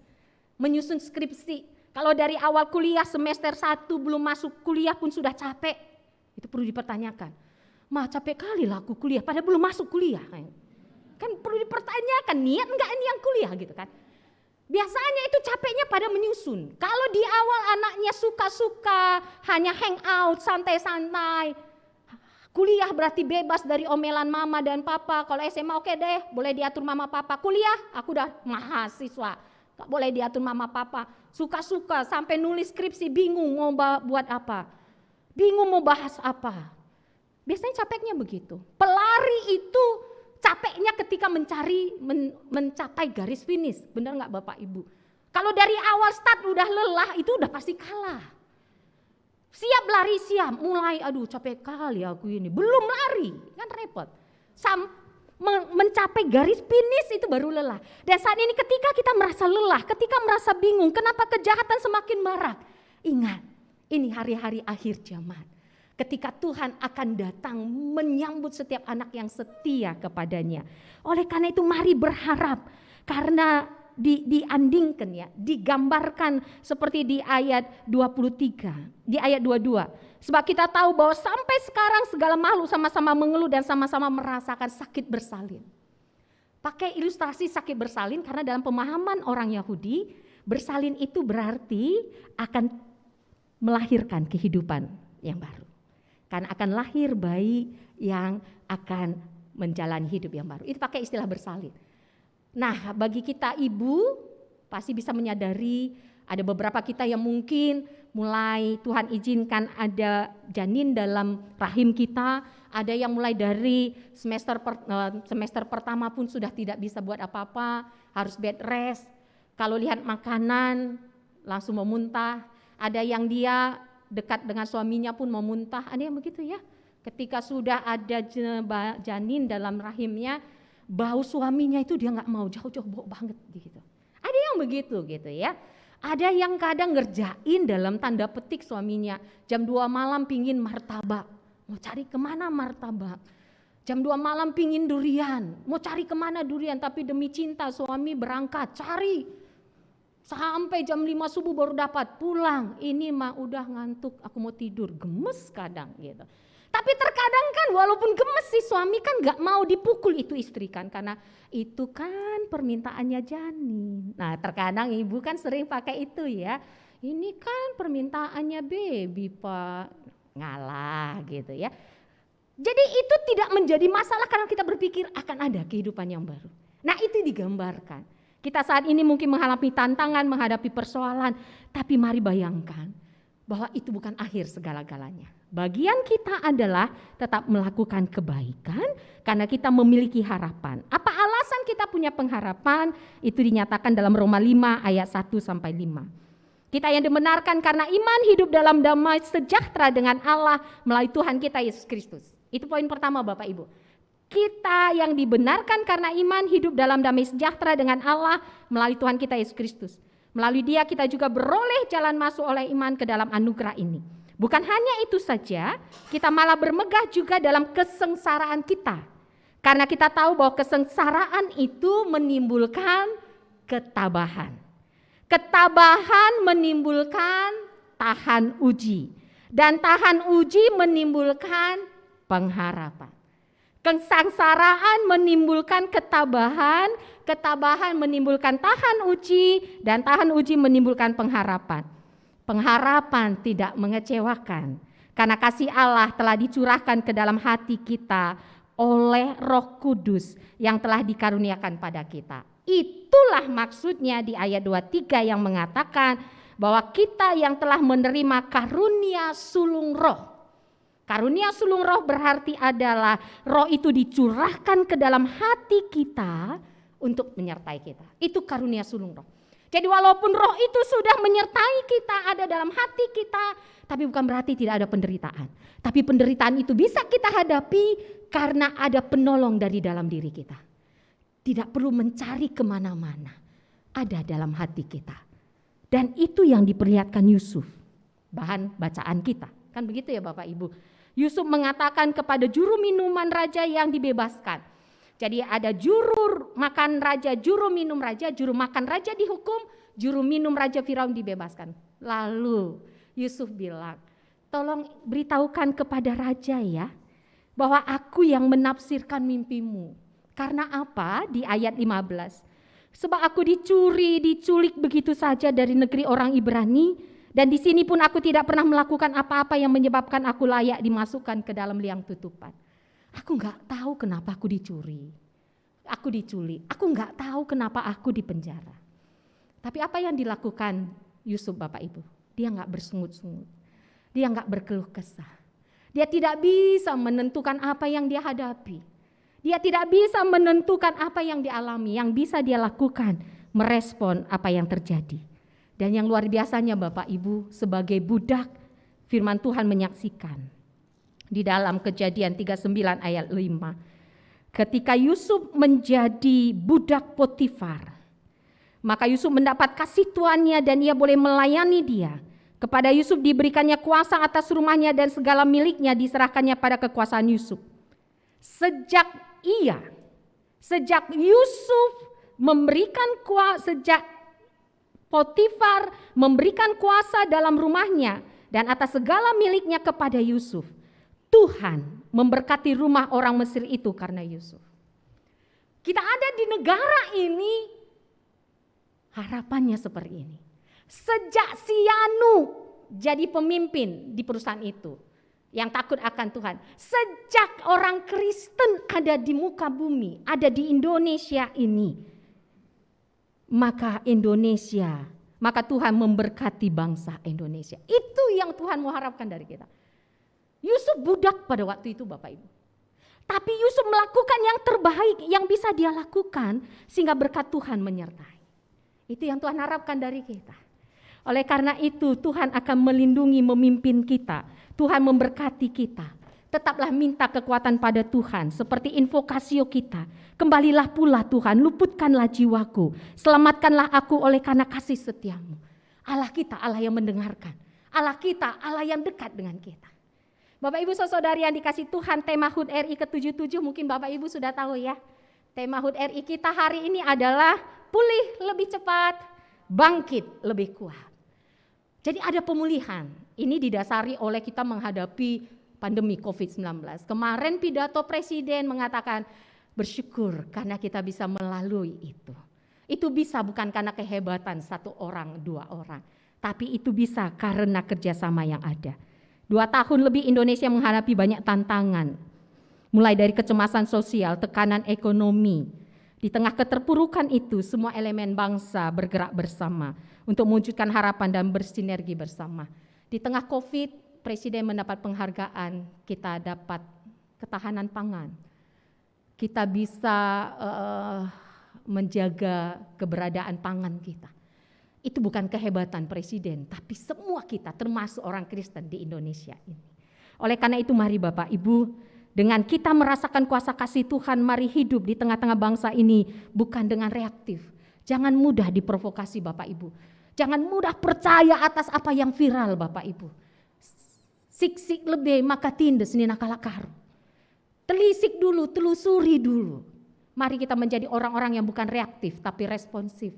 Menyusun skripsi. Kalau dari awal kuliah semester 1 belum masuk kuliah pun sudah capek, itu perlu dipertanyakan. Mah capek kali lah aku kuliah, padahal belum masuk kuliah. Kan perlu dipertanyakan, niat enggak ini yang kuliah gitu kan. Biasanya itu capeknya pada menyusun. Kalau di awal anaknya suka-suka, hanya hang out, santai-santai. Kuliah berarti bebas dari omelan mama dan papa. Kalau SMA oke deh, boleh diatur mama papa. Kuliah, aku udah mahasiswa, gak boleh diatur mama papa. Suka-suka sampai nulis skripsi bingung mau buat apa. Bingung mau bahas apa. Biasanya capeknya begitu. Pelari itu capeknya ketika mencapai garis finish. Benar nggak Bapak Ibu? Kalau dari awal start udah lelah itu udah pasti kalah. Siap lari siap, mulai aduh capek kali aku ini. Belum lari, kan repot. Mencapai garis finish itu baru lelah. Dan saat ini ketika kita merasa lelah, ketika merasa bingung, kenapa kejahatan semakin marak? Ingat, ini hari-hari akhir zaman. Ketika Tuhan akan datang menyambut setiap anak yang setia kepadanya. Oleh karena itu mari berharap, karena diandingkan ya, digambarkan seperti di ayat 23, di ayat 22. Sebab kita tahu bahwa sampai sekarang segala makhluk sama-sama mengeluh dan sama-sama merasakan sakit bersalin. Pakai ilustrasi sakit bersalin karena dalam pemahaman orang Yahudi, bersalin itu berarti akan melahirkan kehidupan yang baru. Karena akan lahir bayi yang akan menjalani hidup yang baru. Itu pakai istilah bersalin. Nah, bagi kita ibu pasti bisa menyadari ada beberapa kita yang mungkin mulai Tuhan izinkan ada janin dalam rahim kita. Ada yang mulai dari semester pertama pun sudah tidak bisa buat apa-apa, harus bed rest. Kalau lihat makanan langsung mau muntah. Ada yang dia dekat dengan suaminya pun mau muntah, ada yang begitu ya. Ketika sudah ada janin dalam rahimnya, bau suaminya itu dia nggak mau, jauh-jauh bau banget gitu. Ada yang begitu gitu ya. Ada yang kadang ngerjain dalam tanda petik suaminya, jam 2 malam pingin martabak, mau cari kemana martabak. Jam 2 malam pingin durian, mau cari kemana durian, tapi demi cinta suami berangkat cari. Sampai jam 5 subuh baru dapat pulang, ini mah udah ngantuk, aku mau tidur, gemes kadang gitu. Tapi terkadang kan walaupun gemes si suami kan gak mau dipukul itu istri kan, karena itu kan permintaannya janin. Nah terkadang ibu kan sering pakai itu ya, ini kan permintaannya baby pak, ngalah gitu ya. Jadi itu tidak menjadi masalah karena kita berpikir akan ada kehidupan yang baru. Nah itu digambarkan. Kita saat ini mungkin menghadapi tantangan, menghadapi persoalan, tapi mari bayangkan bahwa itu bukan akhir segala-galanya. Bagian kita adalah tetap melakukan kebaikan karena kita memiliki harapan. Apa alasan kita punya pengharapan? Itu dinyatakan dalam Roma 5 ayat 1-5. Kita yang dibenarkan karena iman hidup dalam damai sejahtera dengan Allah melalui Tuhan kita Yesus Kristus. Itu poin pertama Bapak Ibu. Kita yang dibenarkan karena iman hidup dalam damai sejahtera dengan Allah melalui Tuhan kita Yesus Kristus. Melalui Dia kita juga beroleh jalan masuk oleh iman ke dalam anugerah ini. Bukan hanya itu saja, kita malah bermegah juga dalam kesengsaraan kita. Karena kita tahu bahwa kesengsaraan itu menimbulkan ketabahan. Ketabahan menimbulkan tahan uji. Dan tahan uji menimbulkan pengharapan. Kesengsaraan menimbulkan ketabahan, ketabahan menimbulkan tahan uji, dan tahan uji menimbulkan pengharapan. Pengharapan tidak mengecewakan, karena kasih Allah telah dicurahkan ke dalam hati kita oleh Roh Kudus yang telah dikaruniakan pada kita. Itulah maksudnya di ayat 23 yang mengatakan bahwa kita yang telah menerima karunia sulung roh. Karunia sulung roh berarti adalah roh itu dicurahkan ke dalam hati kita untuk menyertai kita. Itu karunia sulung roh. Jadi walaupun roh itu sudah menyertai kita, ada dalam hati kita, tapi bukan berarti tidak ada penderitaan. Tapi penderitaan itu bisa kita hadapi karena ada penolong dari dalam diri kita. Tidak perlu mencari kemana-mana, ada dalam hati kita. Dan itu yang diperlihatkan Yusuf, bahan bacaan kita. Kan begitu ya Bapak Ibu. Yusuf mengatakan kepada juru minuman raja yang dibebaskan. Jadi ada juru makan raja, juru minum raja, juru makan raja dihukum, juru minum Raja Firaun dibebaskan. Lalu Yusuf bilang, tolong beritahukan kepada raja ya, bahwa aku yang menafsirkan mimpimu. Karena apa? Di ayat 15. Sebab aku dicuri, diculik begitu saja dari negeri orang Ibrani, dan di sini pun aku tidak pernah melakukan apa-apa yang menyebabkan aku layak dimasukkan ke dalam liang tutupan. Aku enggak tahu kenapa aku dicuri, aku diculik, aku enggak tahu kenapa aku dipenjara. Tapi apa yang dilakukan Yusuf Bapak Ibu? Dia enggak bersungut-sungut, dia enggak berkeluh kesah. Dia tidak bisa menentukan apa yang dia hadapi. Dia tidak bisa menentukan apa yang dialami. Yang bisa dia lakukan merespon apa yang terjadi. Dan yang luar biasanya Bapak Ibu, sebagai budak, firman Tuhan menyaksikan di dalam Kejadian 39 ayat 5. Ketika Yusuf menjadi budak Potifar, maka Yusuf mendapat kasih tuannya dan ia boleh melayani dia. Kepada Yusuf diberikannya kuasa atas rumahnya dan segala miliknya diserahkannya pada kekuasaan Yusuf. Sejak Yusuf memberikan kuasa, sejak Potifar memberikan kuasa dalam rumahnya dan atas segala miliknya kepada Yusuf, Tuhan memberkati rumah orang Mesir itu karena Yusuf. Kita ada di negara ini, harapannya seperti ini. Sejak si Yanu jadi pemimpin di perusahaan itu, yang takut akan Tuhan. Sejak orang Kristen ada di muka bumi, ada di Indonesia ini, maka Tuhan memberkati bangsa Indonesia. Itu yang Tuhan mau harapkan dari kita. Yusuf budak pada waktu itu Bapak Ibu. Tapi Yusuf melakukan yang terbaik yang bisa dia lakukan sehingga berkat Tuhan menyertai. Itu yang Tuhan harapkan dari kita. Oleh karena itu Tuhan akan melindungi, memimpin kita. Tuhan memberkati kita. Tetaplah minta kekuatan pada Tuhan seperti invokasio kita. Kembalilah pula Tuhan, luputkanlah jiwaku. Selamatkanlah aku oleh karena kasih setiamu. Allah kita, Allah yang mendengarkan. Allah kita, Allah yang dekat dengan kita. Bapak Ibu saudari yang dikasih Tuhan, tema HUT RI ke-77 mungkin Bapak Ibu sudah tahu ya. Tema HUT RI kita hari ini adalah pulih lebih cepat, bangkit lebih kuat. Jadi ada pemulihan, ini didasari oleh kita menghadapi pandemi COVID-19. Kemarin pidato Presiden mengatakan bersyukur karena kita bisa melalui itu. Itu bisa bukan karena kehebatan satu orang, dua orang. Tapi itu bisa karena kerjasama yang ada. 2 tahun lebih Indonesia menghadapi banyak tantangan. Mulai dari kecemasan sosial, tekanan ekonomi. Di tengah keterpurukan itu semua elemen bangsa bergerak bersama untuk mewujudkan harapan dan bersinergi bersama. Di tengah COVID, Presiden mendapat penghargaan, kita dapat ketahanan pangan. Kita bisa menjaga keberadaan pangan kita. Itu bukan kehebatan Presiden, tapi semua kita termasuk orang Kristen di Indonesia ini. Oleh karena itu mari Bapak Ibu, dengan kita merasakan kuasa kasih Tuhan, mari hidup di tengah-tengah bangsa ini bukan dengan reaktif. Jangan mudah diprovokasi Bapak Ibu. Jangan mudah percaya atas apa yang viral Bapak Ibu. Sik-sik lebih maka tindes nina kalakaru. Telisik dulu, telusuri dulu. Mari kita menjadi orang-orang yang bukan reaktif tapi responsif.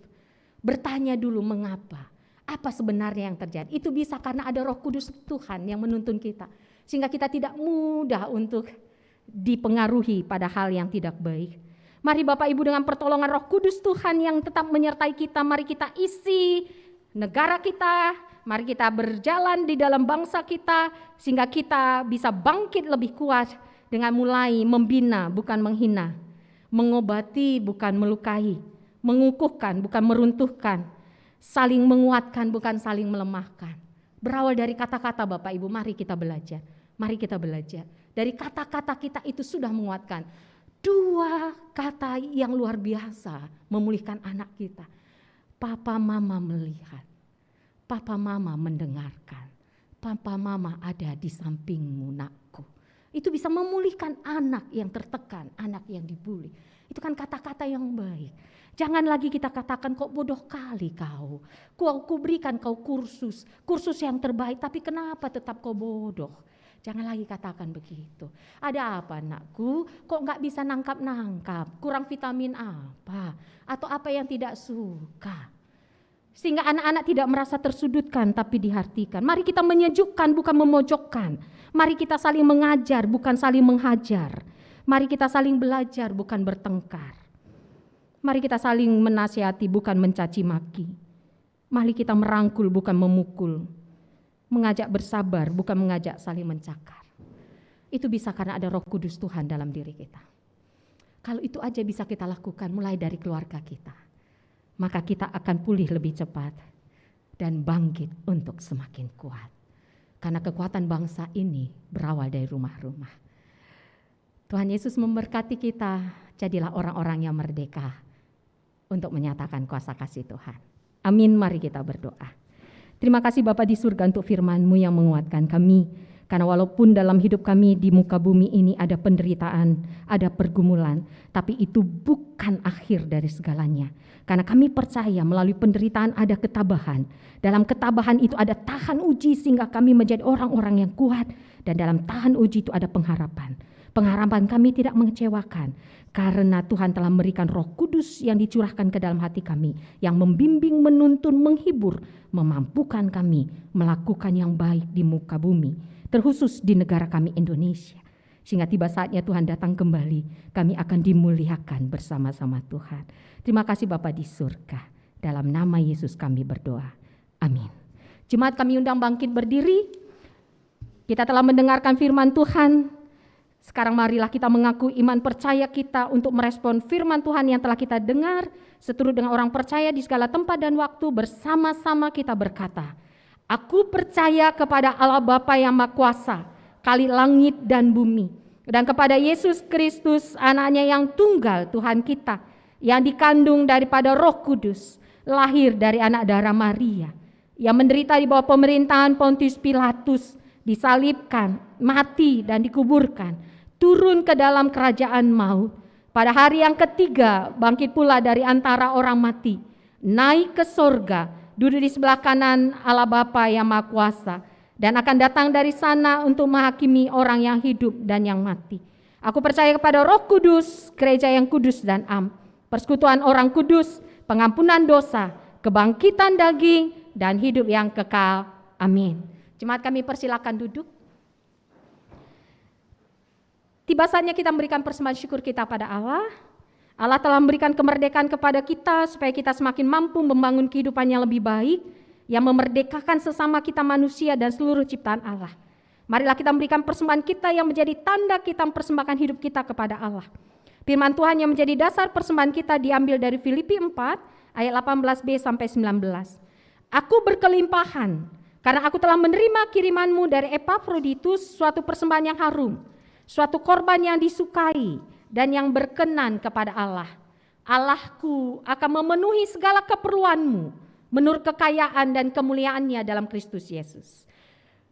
Bertanya dulu mengapa, apa sebenarnya yang terjadi. Itu bisa karena ada Roh Kudus Tuhan yang menuntun kita. Sehingga kita tidak mudah untuk dipengaruhi pada hal yang tidak baik. Mari Bapak Ibu dengan pertolongan Roh Kudus Tuhan yang tetap menyertai kita, mari kita isi negara kita, mari kita berjalan di dalam bangsa kita sehingga kita bisa bangkit lebih kuat dengan mulai membina bukan menghina, mengobati bukan melukai, mengukuhkan bukan meruntuhkan, saling menguatkan bukan saling melemahkan. Berawal dari kata-kata Bapak Ibu, mari kita belajar. Mari kita belajar. Dari kata-kata kita itu sudah menguatkan. 2 kata yang luar biasa memulihkan anak kita. Papa mama melihat. Papa mama mendengarkan. Papa mama ada di sampingmu nakku. Itu bisa memulihkan anak yang tertekan, anak yang dibully. Itu kan kata-kata yang baik. Jangan lagi kita katakan kok bodoh kali kau. Ku berikan kau kursus yang terbaik tapi kenapa tetap kau bodoh. Jangan lagi katakan begitu. Ada apa anakku? Kok nggak bisa nangkap-nangkap? Kurang vitamin apa? Atau apa yang tidak suka? Sehingga anak-anak tidak merasa tersudutkan tapi diartikan. Mari kita menyejukkan bukan memojokkan. Mari kita saling mengajar bukan saling menghajar. Mari kita saling belajar bukan bertengkar. Mari kita saling menasihati bukan mencaci maki. Mari kita merangkul bukan memukul. Mengajak bersabar bukan mengajak saling mencakar. Itu bisa karena ada Roh Kudus Tuhan dalam diri kita. Kalau itu aja bisa kita lakukan mulai dari keluarga kita, maka kita akan pulih lebih cepat dan bangkit untuk semakin kuat. Karena kekuatan bangsa ini berawal dari rumah-rumah. Tuhan Yesus memberkati kita, jadilah orang-orang yang merdeka untuk menyatakan kuasa kasih Tuhan. Amin, mari kita berdoa. Terima kasih Bapa di surga untuk firman-Mu yang menguatkan kami. Karena walaupun dalam hidup kami di muka bumi ini ada penderitaan, ada pergumulan, tapi itu bukan akhir dari segalanya. Karena kami percaya melalui penderitaan ada ketabahan. Dalam ketabahan itu ada tahan uji sehingga kami menjadi orang-orang yang kuat. Dan dalam tahan uji itu ada pengharapan. Pengharapan kami tidak mengecewakan. Karena Tuhan telah memberikan Roh Kudus yang dicurahkan ke dalam hati kami. Yang membimbing, menuntun, menghibur, memampukan kami melakukan yang baik di muka bumi. Terkhusus di negara kami Indonesia. Sehingga tiba saatnya Tuhan datang kembali, kami akan dimuliakan bersama-sama Tuhan. Terima kasih Bapa di surga. Dalam nama Yesus kami berdoa. Amin. Jemaat kami undang bangkit berdiri. Kita telah mendengarkan firman Tuhan. Sekarang marilah kita mengaku iman percaya kita untuk merespon firman Tuhan yang telah kita dengar. Seturut dengan orang percaya di segala tempat dan waktu, bersama-sama kita berkata, aku percaya kepada Allah Bapa yang Maha Kuasa, Kali langit dan bumi, dan kepada Yesus Kristus, anaknya yang tunggal Tuhan kita, yang dikandung daripada Roh Kudus, lahir dari anak darah Maria, yang menderita di bawah pemerintahan Pontius Pilatus, disalibkan, mati dan dikuburkan, turun ke dalam kerajaan maut. Pada hari yang ketiga bangkit pula dari antara orang mati, naik ke sorga, duduk di sebelah kanan Allah Bapa yang Maha Kuasa, dan akan datang dari sana untuk menghakimi orang yang hidup dan yang mati. Aku percaya kepada Roh Kudus, gereja yang kudus dan am, persekutuan orang kudus, pengampunan dosa, kebangkitan daging, dan hidup yang kekal. Amin. Jemaat kami persilakan duduk. Tiba saatnya kita memberikan persembahan syukur kita pada Allah. Allah telah memberikan kemerdekaan kepada kita supaya kita semakin mampu membangun kehidupan yang lebih baik, yang memerdekakan sesama kita manusia dan seluruh ciptaan Allah. Marilah kita memberikan persembahan kita yang menjadi tanda kita mempersembahkan hidup kita kepada Allah. Firman Tuhan yang menjadi dasar persembahan kita diambil dari Filipi 4 ayat 18b sampai 19. Aku berkelimpahan karena aku telah menerima kirimanmu dari Epafroditus, suatu persembahan yang harum, suatu korban yang disukai dan yang berkenan kepada Allah. Allahku akan memenuhi segala keperluanmu menurut kekayaan dan kemuliaannya dalam Kristus Yesus.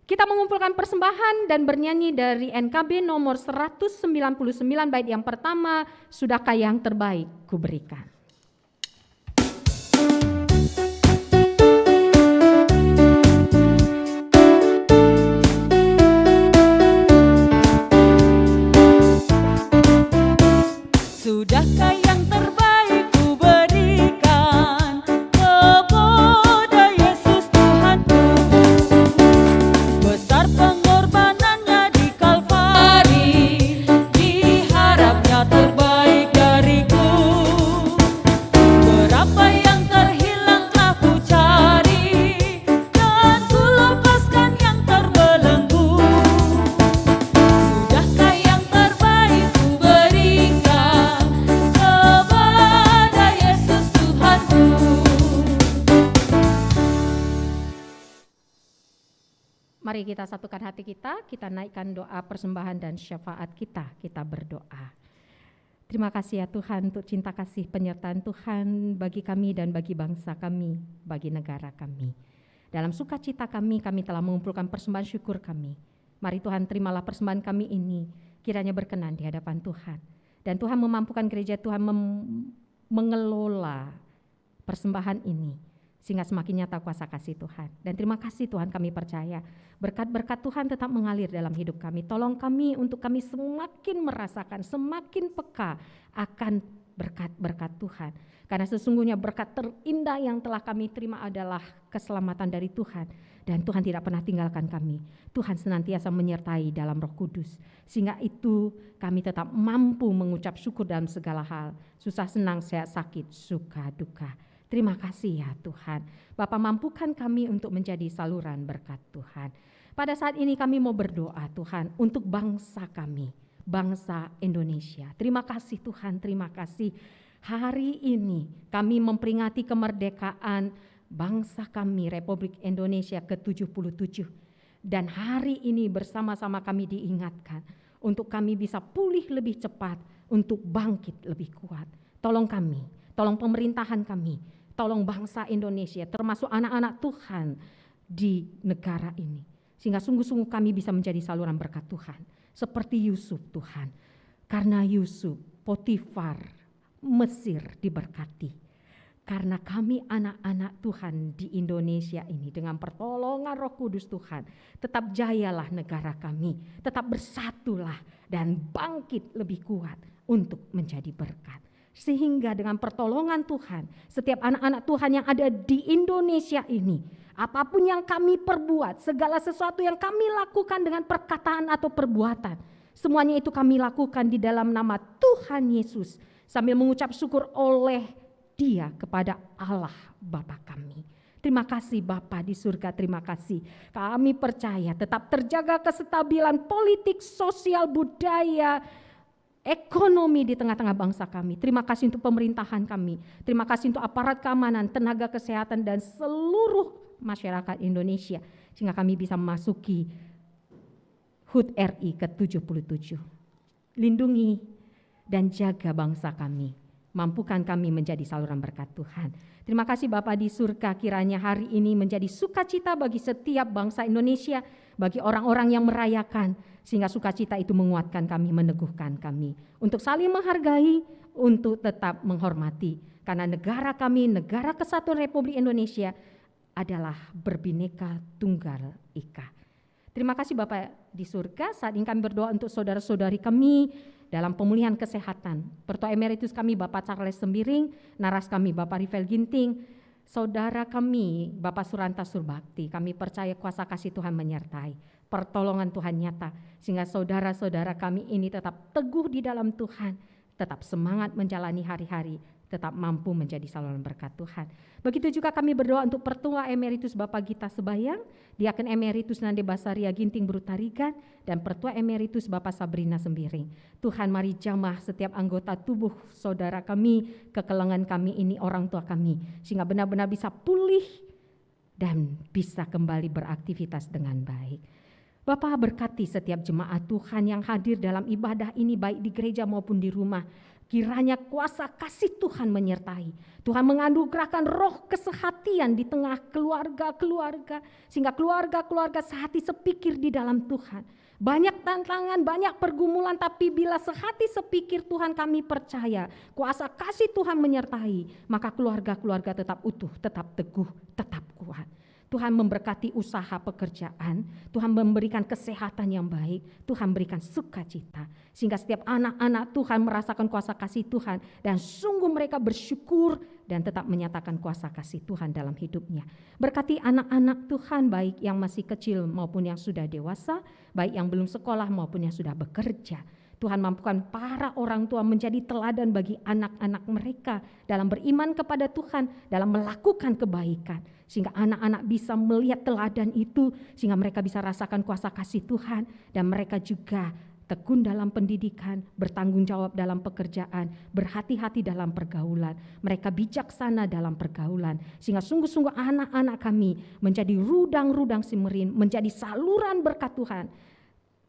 Kita mengumpulkan persembahan dan bernyanyi dari NKB nomor 199 bait yang pertama, Sudahkah yang terbaik kuberikan. Sudahkah yang terbaik ku berikan kepada Yesus Tuhanku. Besar pengorbanannya di Kalvari, diharapnya terbaik dariku. Berapa yang terhilang telah ku cari, dan ku lepaskan yang terbelenggu. Sudahkah yang terbaik ku berikan kepada Yesus Tuhanku. Mari kita satukan hati kita naikkan doa persembahan dan syafaat kita berdoa. Terima kasih ya Tuhan untuk cinta kasih penyertaan Tuhan bagi kami dan bagi bangsa kami, bagi negara kami. Dalam sukacita kami telah mengumpulkan persembahan syukur kami. Mari Tuhan terimalah persembahan kami ini, kiranya berkenan di hadapan Tuhan. Dan Tuhan memampukan gereja Tuhan mengelola persembahan ini, sehingga semakin nyata kuasa kasih Tuhan. Dan terima kasih Tuhan, kami percaya berkat-berkat Tuhan tetap mengalir dalam hidup kami. Tolong kami untuk kami semakin merasakan, semakin peka akan berkat-berkat Tuhan. Karena sesungguhnya berkat terindah yang telah kami terima adalah keselamatan dari Tuhan. Dan Tuhan tidak pernah tinggalkan kami. Tuhan senantiasa menyertai dalam Roh Kudus. Sehingga itu kami tetap mampu mengucap syukur dalam segala hal. Susah senang, sehat sakit, suka duka. Terima kasih ya Tuhan. Bapa, mampukan kami untuk menjadi saluran berkat Tuhan. Pada saat ini kami mau berdoa Tuhan untuk bangsa kami. Bangsa Indonesia. Terima kasih Tuhan, terima kasih. Hari ini kami memperingati kemerdekaan bangsa kami Republik Indonesia ke-77. Dan hari ini bersama-sama kami diingatkan untuk kami bisa pulih lebih cepat, untuk bangkit lebih kuat. Tolong kami, tolong pemerintahan kami, tolong bangsa Indonesia termasuk anak-anak Tuhan di negara ini. Sehingga sungguh-sungguh kami bisa menjadi saluran berkat Tuhan. Seperti Yusuf Tuhan. Karena Yusuf, Potifar, Mesir diberkati. Karena kami anak-anak Tuhan di Indonesia ini dengan pertolongan Roh Kudus Tuhan, tetap jayalah negara kami, tetap bersatulah dan bangkit lebih kuat untuk menjadi berkat. Sehingga dengan pertolongan Tuhan, setiap anak-anak Tuhan yang ada di Indonesia ini, apapun yang kami perbuat, segala sesuatu yang kami lakukan dengan perkataan atau perbuatan, semuanya itu kami lakukan di dalam nama Tuhan Yesus, sambil mengucap syukur oleh Dia kepada Allah Bapa kami. Terima kasih Bapa di surga, terima kasih. Kami percaya tetap terjaga kestabilan politik, sosial, budaya, ekonomi di tengah-tengah bangsa kami. Terima kasih untuk pemerintahan kami. Terima kasih untuk aparat keamanan, tenaga kesehatan dan seluruh masyarakat Indonesia. Sehingga kami bisa memasuki HUT RI ke-77. Lindungi dan jaga bangsa kami. Mampukan kami menjadi saluran berkat Tuhan. Terima kasih Bapa di surga, kiranya hari ini menjadi sukacita bagi setiap bangsa Indonesia, bagi orang-orang yang merayakan, sehingga sukacita itu menguatkan kami, meneguhkan kami untuk saling menghargai, untuk tetap menghormati. Karena negara kami, negara kesatuan Republik Indonesia adalah berbineka tunggal ika. Terima kasih Bapak di surga. Saat ini kami berdoa untuk saudara-saudari kami dalam pemulihan kesehatan. Pertua Emeritus kami Bapak Charles Sembiring, naras kami Bapak Rivel Ginting, saudara kami Bapak Suranta Surbakti. Kami percaya kuasa kasih Tuhan menyertai, pertolongan Tuhan nyata, sehingga saudara-saudara kami ini tetap teguh di dalam Tuhan, tetap semangat menjalani hari-hari, tetap mampu menjadi saluran berkat Tuhan. Begitu juga kami berdoa untuk Pertua Emeritus Bapak Gita Sebayang, Diaken Emeritus Nande Basaria Ginting Brutarigan, dan Pertua Emeritus Bapak Sabrina Sembiring. Tuhan mari jamah setiap anggota tubuh saudara kami, kekelengan kami ini, orang tua kami, sehingga benar-benar bisa pulih dan bisa kembali beraktivitas dengan baik. Bapak berkati setiap jemaat Tuhan yang hadir dalam ibadah ini, baik di gereja maupun di rumah. Kiranya kuasa kasih Tuhan menyertai. Tuhan menganugerahkan roh kesehatian di tengah keluarga-keluarga, sehingga keluarga-keluarga sehati sepikir di dalam Tuhan. Banyak tantangan, banyak pergumulan, tapi bila sehati sepikir Tuhan, kami percaya kuasa kasih Tuhan menyertai, maka keluarga-keluarga tetap utuh, tetap teguh, tetap kuat. Tuhan memberkati usaha pekerjaan, Tuhan memberikan kesehatan yang baik, Tuhan berikan sukacita. Sehingga setiap anak-anak Tuhan merasakan kuasa kasih Tuhan dan sungguh mereka bersyukur dan tetap menyatakan kuasa kasih Tuhan dalam hidupnya. Berkati anak-anak Tuhan baik yang masih kecil maupun yang sudah dewasa, baik yang belum sekolah maupun yang sudah bekerja. Tuhan mampukan para orang tua menjadi teladan bagi anak-anak mereka dalam beriman kepada Tuhan, dalam melakukan kebaikan. Sehingga anak-anak bisa melihat teladan itu, sehingga mereka bisa rasakan kuasa kasih Tuhan. Dan mereka juga tekun dalam pendidikan, bertanggung jawab dalam pekerjaan, berhati-hati dalam pergaulan. Mereka bijaksana dalam pergaulan. Sehingga sungguh-sungguh anak-anak kami menjadi rudang-rudang simerin, menjadi saluran berkat Tuhan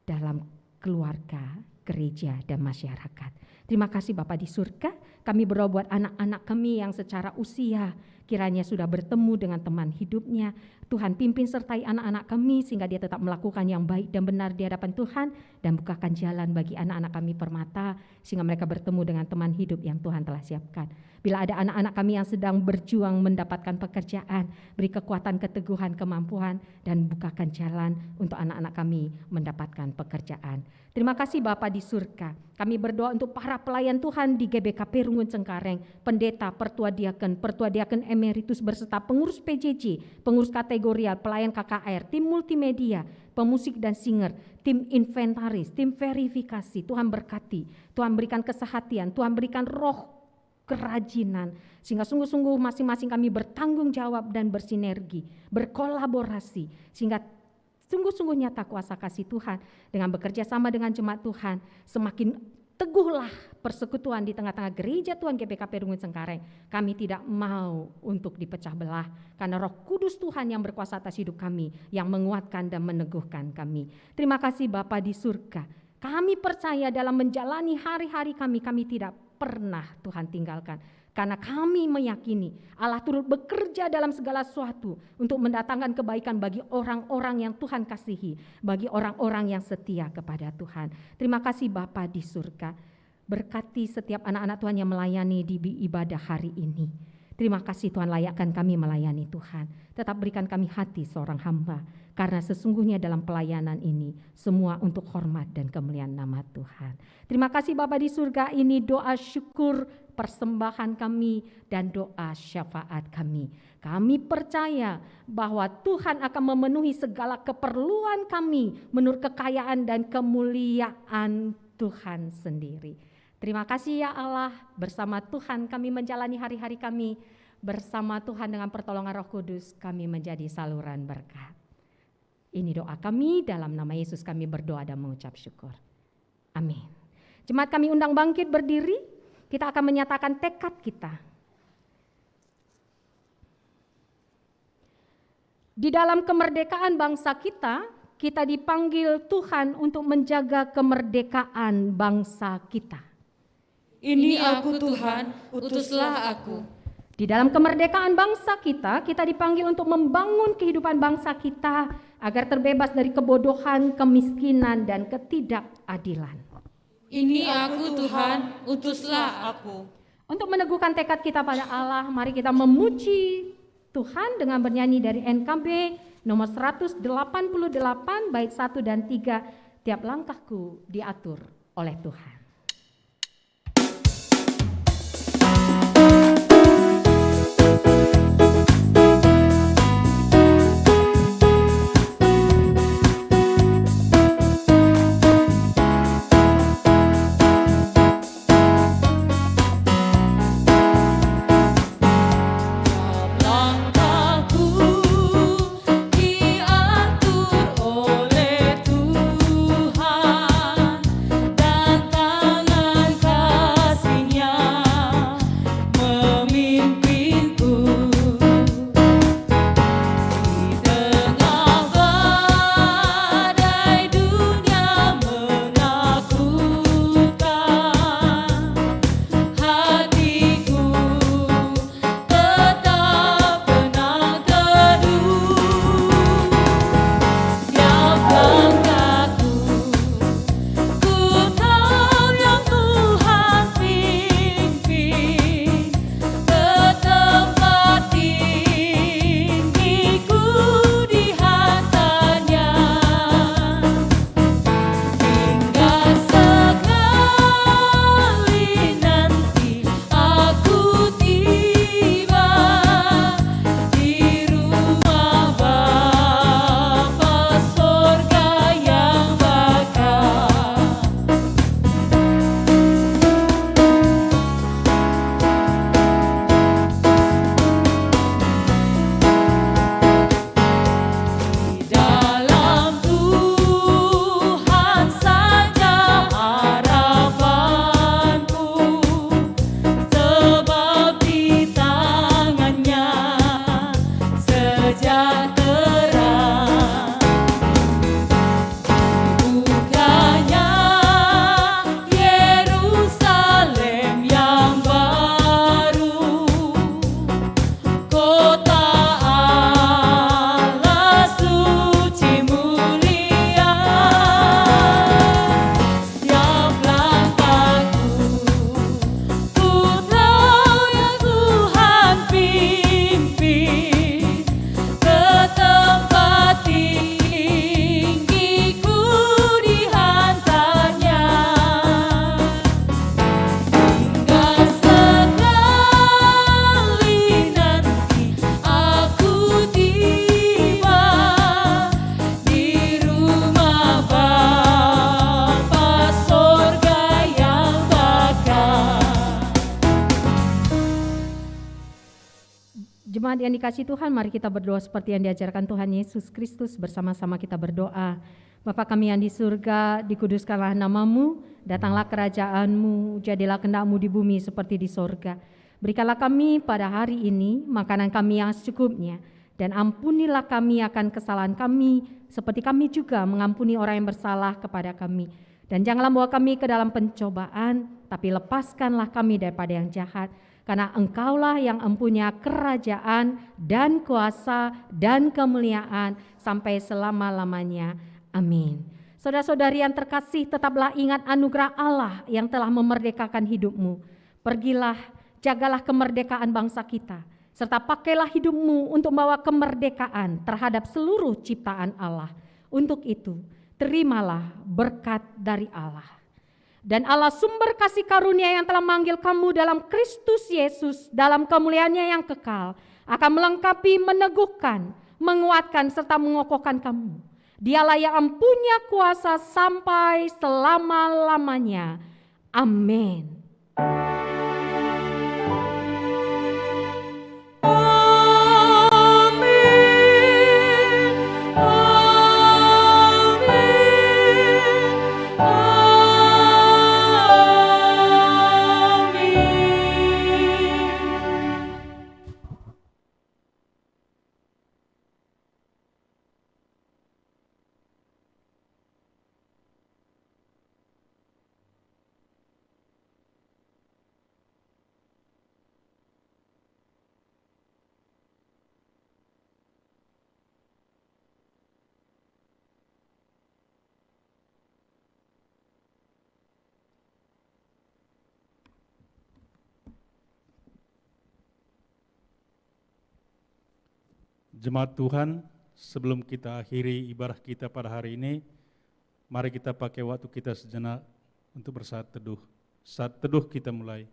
dalam keluarga, gereja, dan masyarakat. Terima kasih Bapak di surga. Kami berdoa buat anak-anak kami yang secara usia kiranya sudah bertemu dengan teman hidupnya. Tuhan pimpin sertai anak-anak kami sehingga dia tetap melakukan yang baik dan benar di hadapan Tuhan, dan bukakan jalan bagi anak-anak kami permata sehingga mereka bertemu dengan teman hidup yang Tuhan telah siapkan. Bila ada anak-anak kami yang sedang berjuang mendapatkan pekerjaan, beri kekuatan, keteguhan, kemampuan, dan bukakan jalan untuk anak-anak kami mendapatkan pekerjaan. Terima kasih Bapa di surga. Kami berdoa untuk para para pelayan Tuhan di GBKP Rungun Cengkareng, pendeta, pertua diaken emeritus beserta pengurus PJJ, pengurus kategorial, pelayan KKR, tim multimedia, pemusik dan singer, tim inventaris, tim verifikasi. Tuhan berkati, Tuhan berikan kesehatan, Tuhan berikan roh kerajinan, sehingga sungguh-sungguh masing-masing kami bertanggung jawab dan bersinergi, berkolaborasi, sehingga sungguh-sungguh nyata kuasa kasih Tuhan dengan bekerja sama dengan jemaat Tuhan. Semakin teguhlah persekutuan di tengah-tengah gereja Tuhan GBKP Rungun Cengkareng. Kami tidak mau untuk dipecah belah, karena Roh Kudus Tuhan yang berkuasa atas hidup kami, yang menguatkan dan meneguhkan kami. Terima kasih Bapa di surga. Kami percaya dalam menjalani hari-hari kami tidak pernah Tuhan tinggalkan. Karena kami meyakini Allah turut bekerja dalam segala sesuatu untuk mendatangkan kebaikan bagi orang-orang yang Tuhan kasihi, bagi orang-orang yang setia kepada Tuhan. Terima kasih Bapa di surga. Berkati setiap anak-anak Tuhan yang melayani di ibadah hari ini. Terima kasih Tuhan, layakkan kami melayani Tuhan. Tetap berikan kami hati seorang hamba, karena sesungguhnya dalam pelayanan ini semua untuk hormat dan kemuliaan nama Tuhan. Terima kasih Bapa di surga, ini doa syukur persembahan kami dan doa syafaat kami. Kami percaya bahwa Tuhan akan memenuhi segala keperluan kami menurut kekayaan dan kemuliaan Tuhan sendiri. Terima kasih ya Allah, bersama Tuhan kami menjalani hari-hari kami, bersama Tuhan dengan pertolongan Roh Kudus kami menjadi saluran berkat. Ini doa kami, dalam nama Yesus kami berdoa dan mengucap syukur. Amin. Jemaat kami undang bangkit berdiri, kita akan menyatakan tekad kita. Di dalam kemerdekaan bangsa kita, kita dipanggil Tuhan untuk menjaga kemerdekaan bangsa kita. Ini aku Tuhan, utuslah aku. Di dalam kemerdekaan bangsa kita, kita dipanggil untuk membangun kehidupan bangsa kita agar terbebas dari kebodohan, kemiskinan, dan ketidakadilan. Ini aku Tuhan, utuslah aku. Untuk meneguhkan tekad kita pada Allah, mari kita memuji Tuhan dengan bernyanyi dari NKB nomor 188 bait 1 dan 3, tiap langkahku diatur oleh Tuhan. Diatur oleh Tuhan dan Jemaat yang dikasihi Tuhan, mari kita berdoa seperti yang diajarkan Tuhan Yesus Kristus. Bersama-sama kita berdoa. Bapa kami yang di surga, dikuduskanlah namamu, datanglah kerajaanmu, jadilah kehendak-mu di bumi seperti di sorga. Berikanlah kami pada hari ini makanan kami yang secukupnya, dan ampunilah kami akan kesalahan kami, seperti kami juga mengampuni orang yang bersalah kepada kami. Dan janganlah bawa kami ke dalam pencobaan, tapi lepaskanlah kami daripada yang jahat. Karena Engkaulah yang empunya kerajaan dan kuasa dan kemuliaan sampai selama-lamanya. Amin. Saudara-saudari yang terkasih, tetaplah ingat anugerah Allah yang telah memerdekakan hidupmu. Pergilah, jagalah kemerdekaan bangsa kita, serta pakailah hidupmu untuk membawa kemerdekaan terhadap seluruh ciptaan Allah. Untuk itu, terimalah berkat dari Allah. Dan Allah sumber kasih karunia yang telah memanggil kamu dalam Kristus Yesus dalam kemuliaannya yang kekal akan melengkapi, meneguhkan, menguatkan serta mengokohkan kamu. Dialah yang punya kuasa sampai selama-lamanya. Amin. Jemaat Tuhan, sebelum kita akhiri ibadah kita pada hari ini, mari kita pakai waktu kita sejenak untuk bersaat teduh. Saat teduh kita mulai.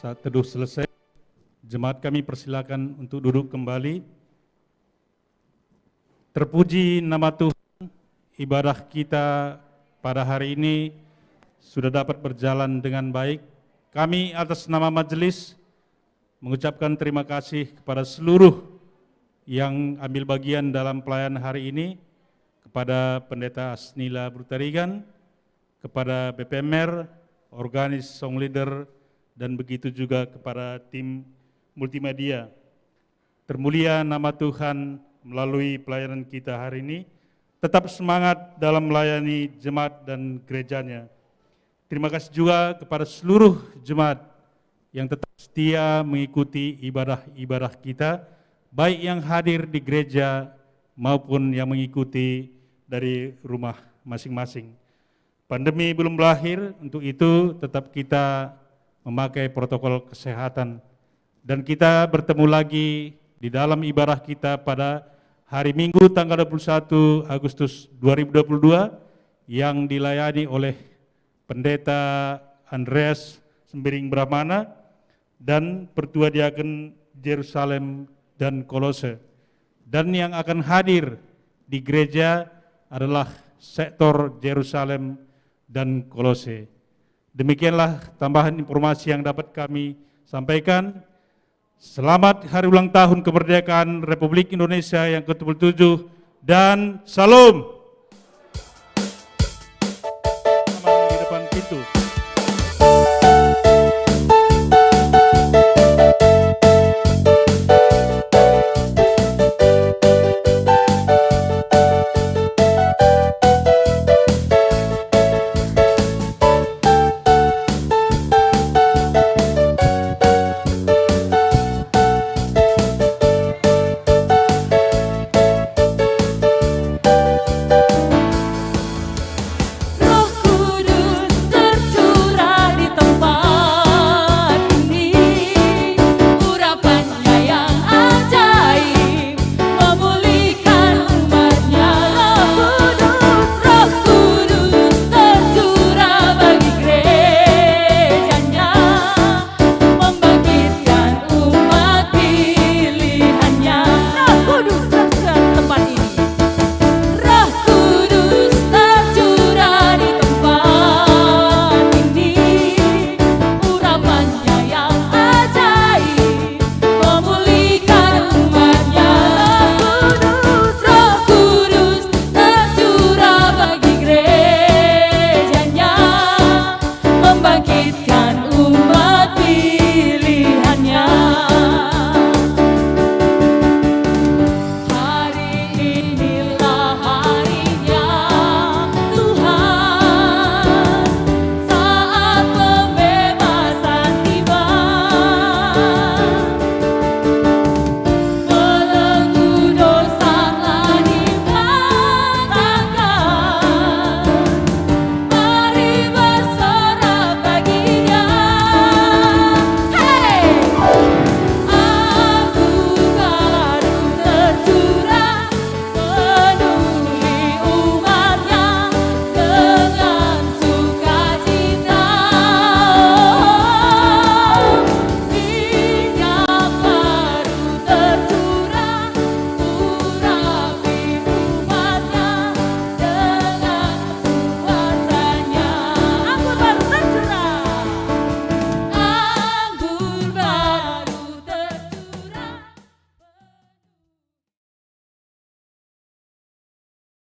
Saat teduh selesai, jemaat kami persilakan untuk duduk kembali. Terpuji nama Tuhan, ibadah kita pada hari ini sudah dapat berjalan dengan baik. Kami atas nama majelis mengucapkan terima kasih kepada seluruh yang ambil bagian dalam pelayanan hari ini, kepada Pendeta Asnila Brutarigan, kepada BPMR, Organis Song Leader, dan begitu juga kepada tim multimedia. Termulia nama Tuhan melalui pelayanan kita hari ini. Tetap semangat dalam melayani jemaat dan gerejanya. Terima kasih juga kepada seluruh jemaat yang tetap setia mengikuti ibadah-ibadah kita, baik yang hadir di gereja maupun yang mengikuti dari rumah masing-masing. Pandemi belum berakhir, untuk itu tetap kita memakai protokol kesehatan. Dan kita bertemu lagi di dalam ibadah kita pada hari Minggu tanggal 21 Agustus 2022 yang dilayani oleh Pendeta Andreas Sembiring Brahmana dan Pertua Diaken Yerusalem dan Kolose. Dan yang akan hadir di gereja adalah sektor Yerusalem dan Kolose. Demikianlah tambahan informasi yang dapat kami sampaikan. Selamat Hari Ulang Tahun Kemerdekaan Republik Indonesia yang ke-77 dan Salam. Di depan pintu.